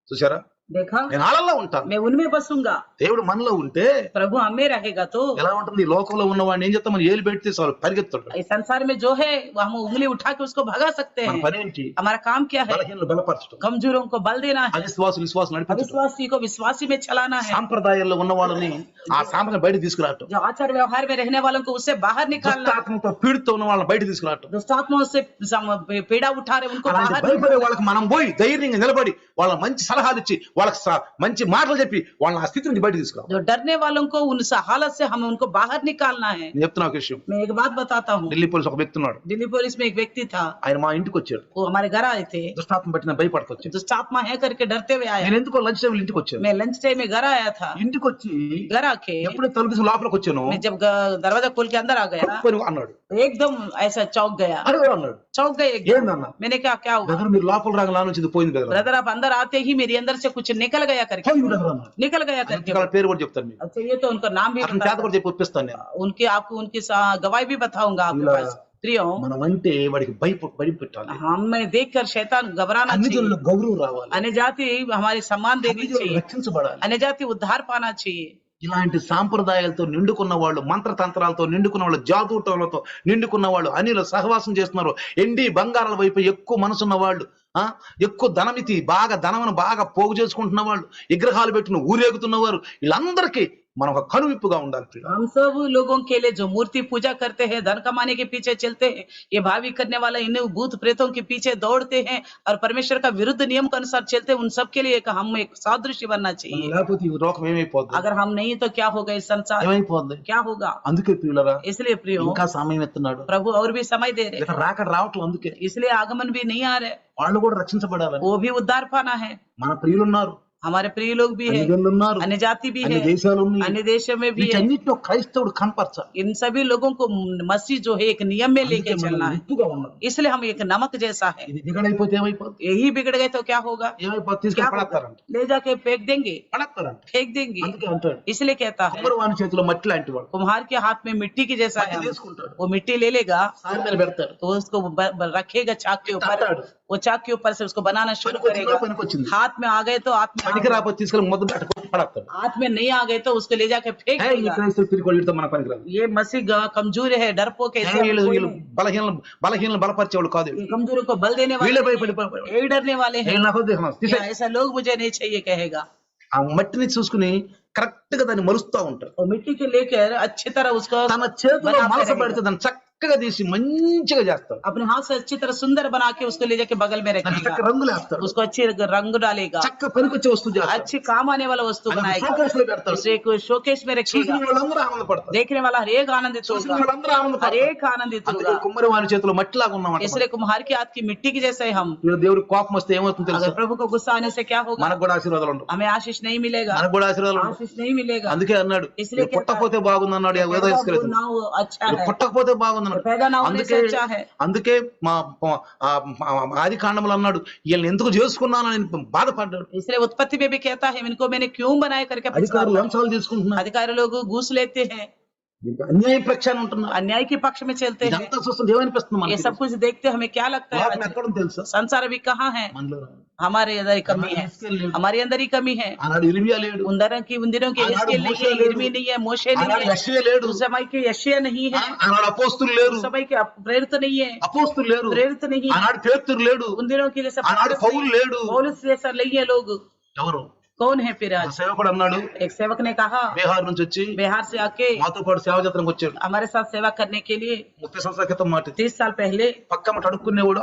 చూసారా, देखा, నేను వాళ్ళలో ఉంటాను. मैं उनमें बसूंगा। దేవుడు మనలో ఉంటే प्रभु हमें रहेगा तो ఎలా ఉంటుంది? ఈ లోకంలో ఉన్నవాడిని ఏం చేస్తాం, మనం ఏలు పెడితే చాలు పరిగెత్తాడు. इस संसार में जो है वो हम उंगली उठा के उसको भगा सकते మన हैं। పని ఏంటి? हमारा काम क्या है? బలహీనలు బలపరచడం, कमजोरों को बल देना है, అవిశ్వాసులు విశ్వాసం నడిపించడం, अविश्वासी को विश्वासी में चलाना है, సాంప్రదాయాల్లో ఉన్న వాళ్ళని ఆ సాంప్రదాయం బయట తీసుకురావటం, जो आचार व्यवहार में रहने वालों को उससे बाहर निकालना, దుష్టాత్మతో పీడితో ఉన్న వాళ్ళని బయట తీసుకురావటం. दुष्टात्माओं से पीड़ा उठा रहे उनको అలాంటి बाहर భయపడే వాళ్ళకి మనం పోయి ధైర్యంగా నిలబడి వాళ్ళ మంచి సలహాలు ఇచ్చి వాళ్ళకి మంచి మాటలు చెప్పి వాళ్ళని ఆ స్థితి నుంచి బయట తీసుకురావాలి. जो डरने वालों को उन हालत से हमें उनको बाहर निकालना है। నేను చెప్తున్నా ఒక విషయం. मैं एक बात बताता हूँ, ఢిల్లీ పోలీస్ ఒక వ్యక్తి ఉన్నాడు, दिल्ली पुलिस में एक व्यक्ति था, ఆయన మా ఇంటికి వచ్చాడు. वो हमारे घर आए थे, దుష్టాత్మ బట్టి నేను భయపడుకొచ్చాను. दुष्टात्मा है करके डरते हुए आया। నేను ఎందుకో లంచ్ టైం ఇంటికి వచ్చాను. मैं लंच टाइम में घर आया था, ఇంటికి వచ్చి घर आके ఎప్పుడైతే తలుపు తీసి లోపలికి వచ్చాను, मैं जब दरवाजा खोल के अंदर आ गया తప్పని అన్నాడు. तो एकदम ऐसा चौंक गया, అన్నాడు, चौंक गए एकदम। ఏందన్నా? मैंने कहा क्या हुआ? బ్రదర్ మీరు లోపల రాగా నా నుంచి ఇది పోయింది కదా. ब्रदर आप अंदर आते ही मेरे अंदर से कुछ निकल गया करके, పోయింది బ్రదర్ అన్నాడు. निकल गया करके। వాళ్ళ పేరు కూడా చెప్తాను మీకు, अच्छा ये तो उनका नाम भी అతని बता, చేత కూడా చెప్పి ఒప్పిస్తాను నేను. उनकी आपको उनकी गवाही भी बताऊंगा आपके ఇలా पास। प्रियो, మనం అంటే వాడికి భయపెట్టాలి. हमें देखकर शैतान घबराना అన్ని चाहिए, జనులకు గౌరవం రావాలి, अन्य जाति हमारे सम्मान అన్ని देनी జనులు चाहिए, రక్షించబడాలి. अन्य जाति उद्धार पाना चाहिए। ఇలాంటి సాంప్రదాయాలతో నిండుకున్న వాళ్ళు, మంత్రతంత్రాలతో నిండుకున్న వాళ్ళు, జాతూటలతో నిండుకున్న వాళ్ళు, అనిల సహవాసం చేస్తున్నారు. ఎండి బంగారాల వైపు ఎక్కువ మనసున్న వాళ్ళు, ఎక్కువ ధనమితి బాగా ధనమును బాగా పోగు చేసుకుంటున్న వాళ్ళు, విగ్రహాలు పెట్టిన ఊరేగుతున్నవారు, వీళ్ళందరికీ మనం ఒక కనువిప్పుగా ఉండాలి. हम सब लोगों के लिए जो मूर्ति पूजा करते हैं, धन कमाने के पीछे चलते हैं, ये भावी करने वाला इन भूत प्रेतों के पीछे दौड़ते हैं और परमेश्वर का विरुद्ध नियम के अनुसार चलते हैं, उन सब के लिए हम एक सादृश्य बनना चाहिए। లేకపోతే ఈ లోకం ఏమైపోద్ది? अगर हम नहीं तो क्या होगा? इस संसार ఏమైపోద్ది? क्या होगा? అందుకే ప్రియులరా, इसलिए प्रियो, ఇంకా సమయం ఎత్తున్నాడు. प्रभु और भी समय दे रहे, ఇక రాకడ రావట్లేదు. అందుకే इसलिए आगमन भी नहीं आ रहे, వాళ్ళు కూడా రక్షించబడాలని. वो भी उद्धार पाना है। మన ప్రియులున్నారు, हमारे प्रिय लोग भी అన్ని है, జనులు ఉన్నారు, अन्य जाति भी అన్ని है, దేశాలు ఉన్నాయి. अन्य देशों में भी है। వీటన్నిటిలో క్రైస్తవుడు కనపరచాలి. इन सभी लोगों को मसीह जो है एक नियम में लेके అందుకే మనం चलना है, ఉప్పుగా ఉన్నాం. इसलिए हम एक नमक जैसा है। ఇది దిగడైపోతే ఏమైపోద్ది? यही बिगड़ गए तो क्या होगा? ఏమైపోద్ది? क्या తీసుకొని होगा? పడతారంట, ले जाके फेंक देंगे, పడతారంట. फेंक देंगे। అందుకే అంటాడు, इसलिए कहता है కుమ్మరివాని చేతిలో మట్టి లాంటి వాడు. कुम्हार के हाथ में मिट्टी की जैसा है, మట్టి తీసుకుంటాడు, वो मिट्टी ले लेगा సాయం మీద పెడతాడు, तो उसको रखेगा चाक के ऊपर, तट्टाడు. वो चाक के ऊपर से उसको बनाना शुरू పనికొచ్చిందా? करेगा। పనికొచ్చింది. हाथ में आ गए तो हाथ में आ పనికి రాకపోతే తీసుకెళ్ళి ముద్ద పెట్టుకొని పడతాడు. हाथ में नहीं आ गए तो उसको ले जाके फेंक ఈ देगा। క్రైస్తవులు పిరికి వాళ్ళు, వీళ్ళతో మన పనికి రాదు. ये मसीह कमजोर है, डरपोक है, ऐसे వీళ్ళు कोई వీళ్ళు नहीं। బలహీనలు బలపరిచేవాళ్ళు కాదు. ये कमजोरों को बल देने वाले వీళ్ళే नहीं భయపడి हैं, यही डरने वाले हैं। నాకు వద్దు, తీసేయ్. क्या ऐसा लोग मुझे नहीं चाहिए कहेगा। ఆ మట్టిని చూసుకుని కరెక్ట్ గా దాన్ని మలుస్తా ఉంటారు. और मिट्टी के लेकर अच्छी तरह उसको తన చేతిలో बनाते మనసు रहेगा। పెడితే దాన్ని చక్కగా తీసి మంచిగా చేస్తాడు. अपने हाथ से अच्छी तरह सुंदर बना के उसको ले जाके बगल में దానికి చక్క रखेगा, రంగులు వేస్తాడు. उसको अच्छे रंग डालेगा, చక్క పనికొచ్చే వస్తువు చేస్తాడు. अच्छी काम आने वाला वस्तु बनाएगा, షోకేస్ లో పెడతాడు. उसे एक शोकेस में చూసిన रखेगा। వాళ్ళందరూ ఆనందపడతారు. देखने वाला हर एक आनंदित చూసిన होगा, వాళ్ళందరూ हर ఆనందపడతారు. एक आनंदित అందుకే होगा। కుమ్మరి వారి చేతిలో మట్టిలాగా ఉన్నామంట. इसलिए कुम्हार के हाथ की मिट्टी की जैसे हम, వీళ్ళు దేవుడికి కోపం వస్తే ఏమవుతుందో తెలుసా? अगर प्रभु को गुस्सा आने से क्या होगा, మనకు కూడా ఆశీర్వాదాలు ఉండవు. हमें आशीष नहीं मिलेगा, మనకు కూడా ఆశీర్వాదాలు ఉండవు. आशीष नहीं मिलेगा। అందుకే అన్నాడు, इसलिए "వీళ్ళు పుట్టకపోతే బాగుంది" అన్నాడు. ఏదో पैदा తీసుకెళ్తాడు. ना हो अच्छा है, పుట్టకపోతే బాగుంది అన్నాడు. पैदा ना होने से अच्छा है। అందుకే మా ఆది కాండములు అన్నాడు, వీళ్ళని ఎందుకు చేసుకున్నానని బాధపడ్డాడు. इसलिए उत्पत्ति में भी कहता है, इनको मैंने क्यों बनाया करके అధికారులు पछतावा। లంచాలు తీసుకుంటున్నారు, अधिकारी लोग घूस लेते हैं, అన్యాయం ప్రక్షాళన ఉంటున్నారు. अन्याय के पक्ष में चलते हैं। ఇదంతా చూస్తుంటే ఏమనిపిస్తుంది ये మనకి? सब कुछ देखते हमें क्या लगता है, లోకం ఎక్కడ ఉంది తెలుసా? संसार अभी कहाँ है, మనలో రా. हमारे अंदर ही कमी है, हमारे अंदर ही कमी है। ఆనాడు ఇర్మియా లేడు, उन दिनों के आनाडु हिजकिय्येल नहीं मोशे है, लेडु। यिर्मी नहीं है, मोशे नहीं ఆనాడు है, యెషయా లేడు, उस समय के यशायाह नहीं है, ఆనాడు అపోస్తులు లేరు, उस समय के प्रेरित नहीं है, అపోస్తులు లేరు, प्रेरित नहीं है। ఆనాడు పేతురు లేడు, उन दिनों के जैसे ఆనాడు పౌలు లేడు. पौलुस जैसा नहीं है लोग। ఎవరు? कौन है फिर ఆ आज? సేవకుడు అన్నాడు, एक सेवक ने कहा, బీహార్ నుంచి వచ్చి बिहार से आके మాతో పాటు సేవ చేతనికి వచ్చాడు. हमारे साथ सेवा करने के लिए 30 సంవత్సరాల క్రితం మాట. 30 साल पहले పక్కమట అడుక్కునేవాడు,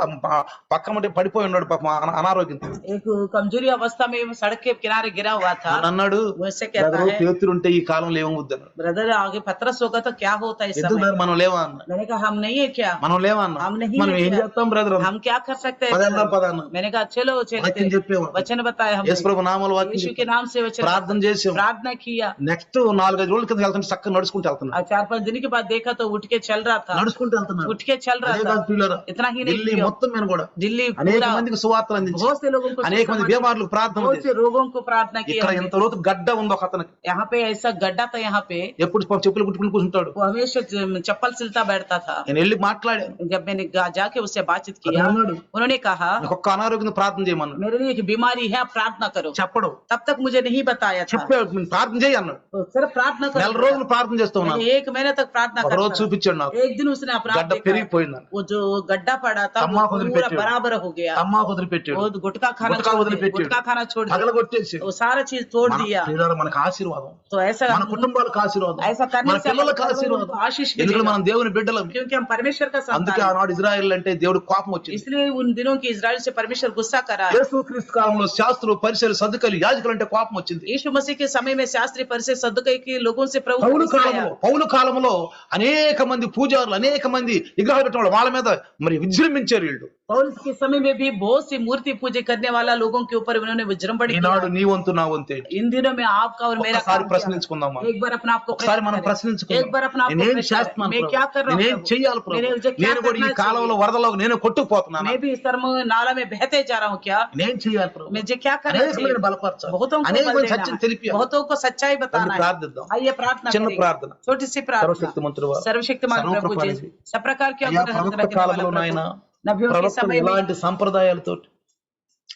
పక్కమట పడిపోయి ఉన్నాడు పాపం అనారోగ్యంతో. एक कमजोरी अवस्था में सड़क के किनारे गिरा हुआ था। నన్ను అన్నాడు, वैसे कहता "బ్రదరు, है, పేతురు ఉంటే ఈ కాలంలో ఏమవుద్ది అన్నాడు. ब्रदर आगे पतरस होगा तो क्या होता है इस ఎందుకు समय? బ్రదర్ మనం లేవా అన్న. मैंने कहा हम नहीं है क्या, మనం లేవా అన్న. हम नहीं మనం है ఏం क्या? చేస్తాం బ్రదర్ అన్న. हम क्या कर सकते हैं? పదన్నా పదన్న मैंने कहा चलो వాక్యం चलते, చెప్పేవాడు. वचन बताए हमने, యేసు ప్రభు నామములో వాక్యం यीशु के చెప్పాడు. नाम से वचन ప్రార్థన చేసాం. प्रार्थना किया। నెక్స్ట్ 4-5 రోజుల కింద వెళ్తుంటే చక్కగా నడుచుకుంటూ వెళ్తున్నాడు. और 4-5 दिन के बाद देखा तो उठ के चल रहा था, నడుచుకుంటూ వెళ్తున్నాడు. उठ के चल అదే रहा కాదు था। ప్రియులారా, इतना ही नहीं, ఢిల్లీ प्रियो, మొత్తం మీద కూడా दिल्ली అనేక पूरा మందికి సువార్తలు అందించి, बहुत से लोगों को అనేక మంది सुसमाचार, బీమార్లకు ప్రార్థన बहुत చేసి, से रोगों को प्रार्थना किया ఇక్కడ हमने। ఎంత లోతు గడ్డ ఉందో ఒక అతనికి. यहाँ पे ऐसा गड्ढा था, यहाँ पे ఎప్పుడు చెప్పులు కుట్టుకుని కూర్చుంటాడు. वो हमेशा चप्पल सिलता बैठता था। నేను వెళ్ళి మాట్లాడాను. जब मैंने जाके उससे बातचीत అతను किया, అన్నాడు, उन्होंने कहा నాకు ఒక్క అనారోగ్యం ప్రార్థన చేయమన్నాడు. मेरे लिए एक बीमारी है, आप प्रार्थना करो। చెప్పడు, तब तक मुझे नहीं बताया था, చెప్పాడు, "నేను ప్రార్థన చేయి" అన్నాడు. तो सिर्फ प्रार्थना 4 करो। రోజులు ప్రార్థన చేస్తూ ఉన్నాను. मैंने 1 महीने तक प्रार्थना ఒక రోజు करता చూపించాడు నాకు, रहा। एक दिन उसने अपराध గడ్డ देखा, పెరిగిపోయిందని. वो जो गड्ढा पड़ा था वो तम्बाकू पूरा वदिलिपेट्टाడు. बराबर हो गया। తమ్మాకు వదిలిపెట్టాడు, वो गुटखा खाना गुटखा छोड़ दिया, वदिलिपेट्टाడు, गुटखा खाना छोड़ दिया, పగలగొట్టేసి. वो सारा चीज तोड़ మన दिया। ప్రియులారా, మనకు ఆశీర్వాదం, तो ऐसा మన కుటుంబాలకు ఆశీర్వాదం, ऐसा करने మన से हमारे పిల్లలకు परिवारों ఆశీర్వాదం. को आशीष ఎందుకంటే मिलेगा, మనం దేవుని బిడ్డలం. क्योंकि हम परमेश्वर का అందుకే संतान हैं। ఆనాడు ఇజ్రాయెల్ అంటే దేవుడు కోపం వచ్చింది. इसलिए उन दिनों की इजराइल से परमेश्वर गुस्सा करा। యేసుక్రీస్తు కాలంలో శాస్త్రులు, పరిసయ్యులు, సద్దుకయ్యులు, యాజకులు అంటే కోపం వచ్చింది. यीशु मसीह के समय में शास्त्री परिसर सद्दुकई के लोगों से प्रभु को गुस्सा आया। పౌలు కాలంలో అనేక మంది పూజారులు, అనేక మంది విగ్రహాలు పెట్టిన వాళ్ళ మీద మరి విజృంభించారు వీళ్ళు. पौलुस के समय में भी बहुत सी मूर्ति पूजा करने वाला लोगों के ऊपर उन्होंने विजृंभण ఈనాడు किया। నీ వంతు నా వంతే. इन दिनों में आपका और मेरा ఒకసారి काम क्या है? ప్రశ్నించుకుందాం మనం. एक बार अपना आपको ఒకసారి మనం प्रश्न करें। ప్రశ్నించుకుందాం. एक बार अपना आपको నేనేం प्रश्न करें। చేస్తున్నాను मैं ప్రభు? क्या कर रहा हूँ నేనేం प्रभु? చెయ్యాలి ప్రభు? मैंने मुझे क्या నేను కూడా ఈ करना కాలంలో चाहिए? వరదలో నేను కొట్టుకుపోతున్నాను. मैं भी इस तरह नाला में बहते जा रहा हूँ क्या? నేనేం చేయాలి ప్రభు? मुझे क्या करना అనేక चाहिए? మందిని బలపరచాలి, बहुतों को అనేక बल మంది देना సత్యం है, తెలిపి बहुतों को सच्चाई बताना है। ప్రార్థిద్దాం. आइए प्रार्थना చిన్న करेंगे। ప్రార్థన. छोटी सी प्रार्थना। సర్వశక్తిమంతుడు వారు, सर्वशक्तिमान प्रभु जी, सर्वकृपानिధి, सब प्रकार की అయ్యా आपको ప్రవక్త रखने కాలంలో वाला నాయన प्रभु, नबियों के ప్రవక్తలు समय में ఎలాంటి సంప్రదాయాలతో,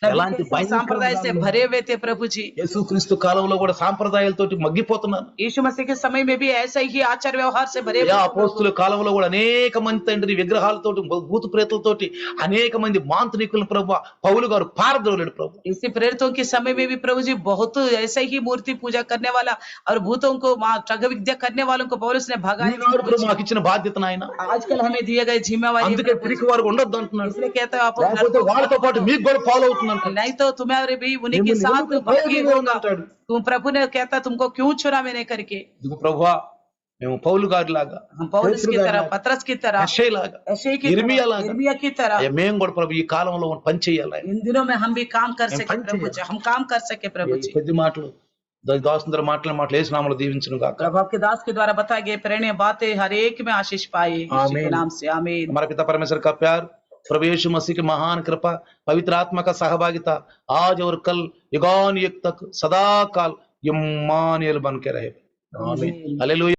ఎలాంటి नबी के संप्रदाय से भरे हुए थे प्रभु जी। యేసుక్రీస్తు కాలంలో కూడా సాంప్రదాయాలతోటి మగ్గిపోతున్నారు. यीशु मसीह के समय में भी ऐसा ही आचार व्यवहार से भरे అయ్యా हुए थे అపోస్తుల కాలంలో కూడా అనేక మంది తండ్రి విగ్రహాలతోటి, భూత ప్రేతలతోటి అనేక మంది మాంత్రికులు ప్రభు పౌలు గారు పారద్రోలేడు ప్రభు. इसी प्रेरितों के समय में भी प्रभु जी बहुत ऐसे ही मूर्ति पूजा करने वाला और भूतों को ठग विद्या करने वालों को पौलुस ने भगाया। ఈనాడు ప్రభు మాకు ఇచ్చిన బాధ్యత నాయన, आजकल हमें दिए गए जिम्मेवारी, అందుకే పిరికి వారు ఉండొద్దు అంటున్నాడు. इसलिए कहते हो आप లేకపోతే వాళ్ళతో పాటు మీకు కూడా ఫాలో అవుతుంది అంటాడు. नहीं तो तुम्हारे भी उन्हीं के साथ भक्ति होगा। అంటాడు. तुम प्रभु ने कहता तुमको क्यों चुना मैंने करके। ఇదిగో ప్రభువా, మేము పౌలు గారి లాగా, हम पौलुस की तरह, पतरस की तरह, యెషయా లాగా, यशायाह की यिर्मयाह तरह, लागा, यिर्मयाह की तरह అయ్యా మేము కూడా ప్రభు ఈ కాలంలో పని చేయాలి. इन दिनों में हम भी काम कर हम सके पंच प्रभु हैं। जी, हम काम कर सके प्रभु जी। కొద్ది మాటలు దాసుందర మాటలు యేసు నామములో దీవించును గాక. प्रभु आपके दास के द्वारा बताए गए प्रेरणीय बातें हर एक में आशीष पाए, यीशु के आमीन। नाम से आमीन। हमारा पिता परमेश्वर का प्यार, प्रभु यीशु मसीह की महान कृपा, पवित्र आत्मा का सहभागिता आज और कल युगान युग तक सदा काल इम्मानुएल बन के रहे। आमीन। हालेलुया।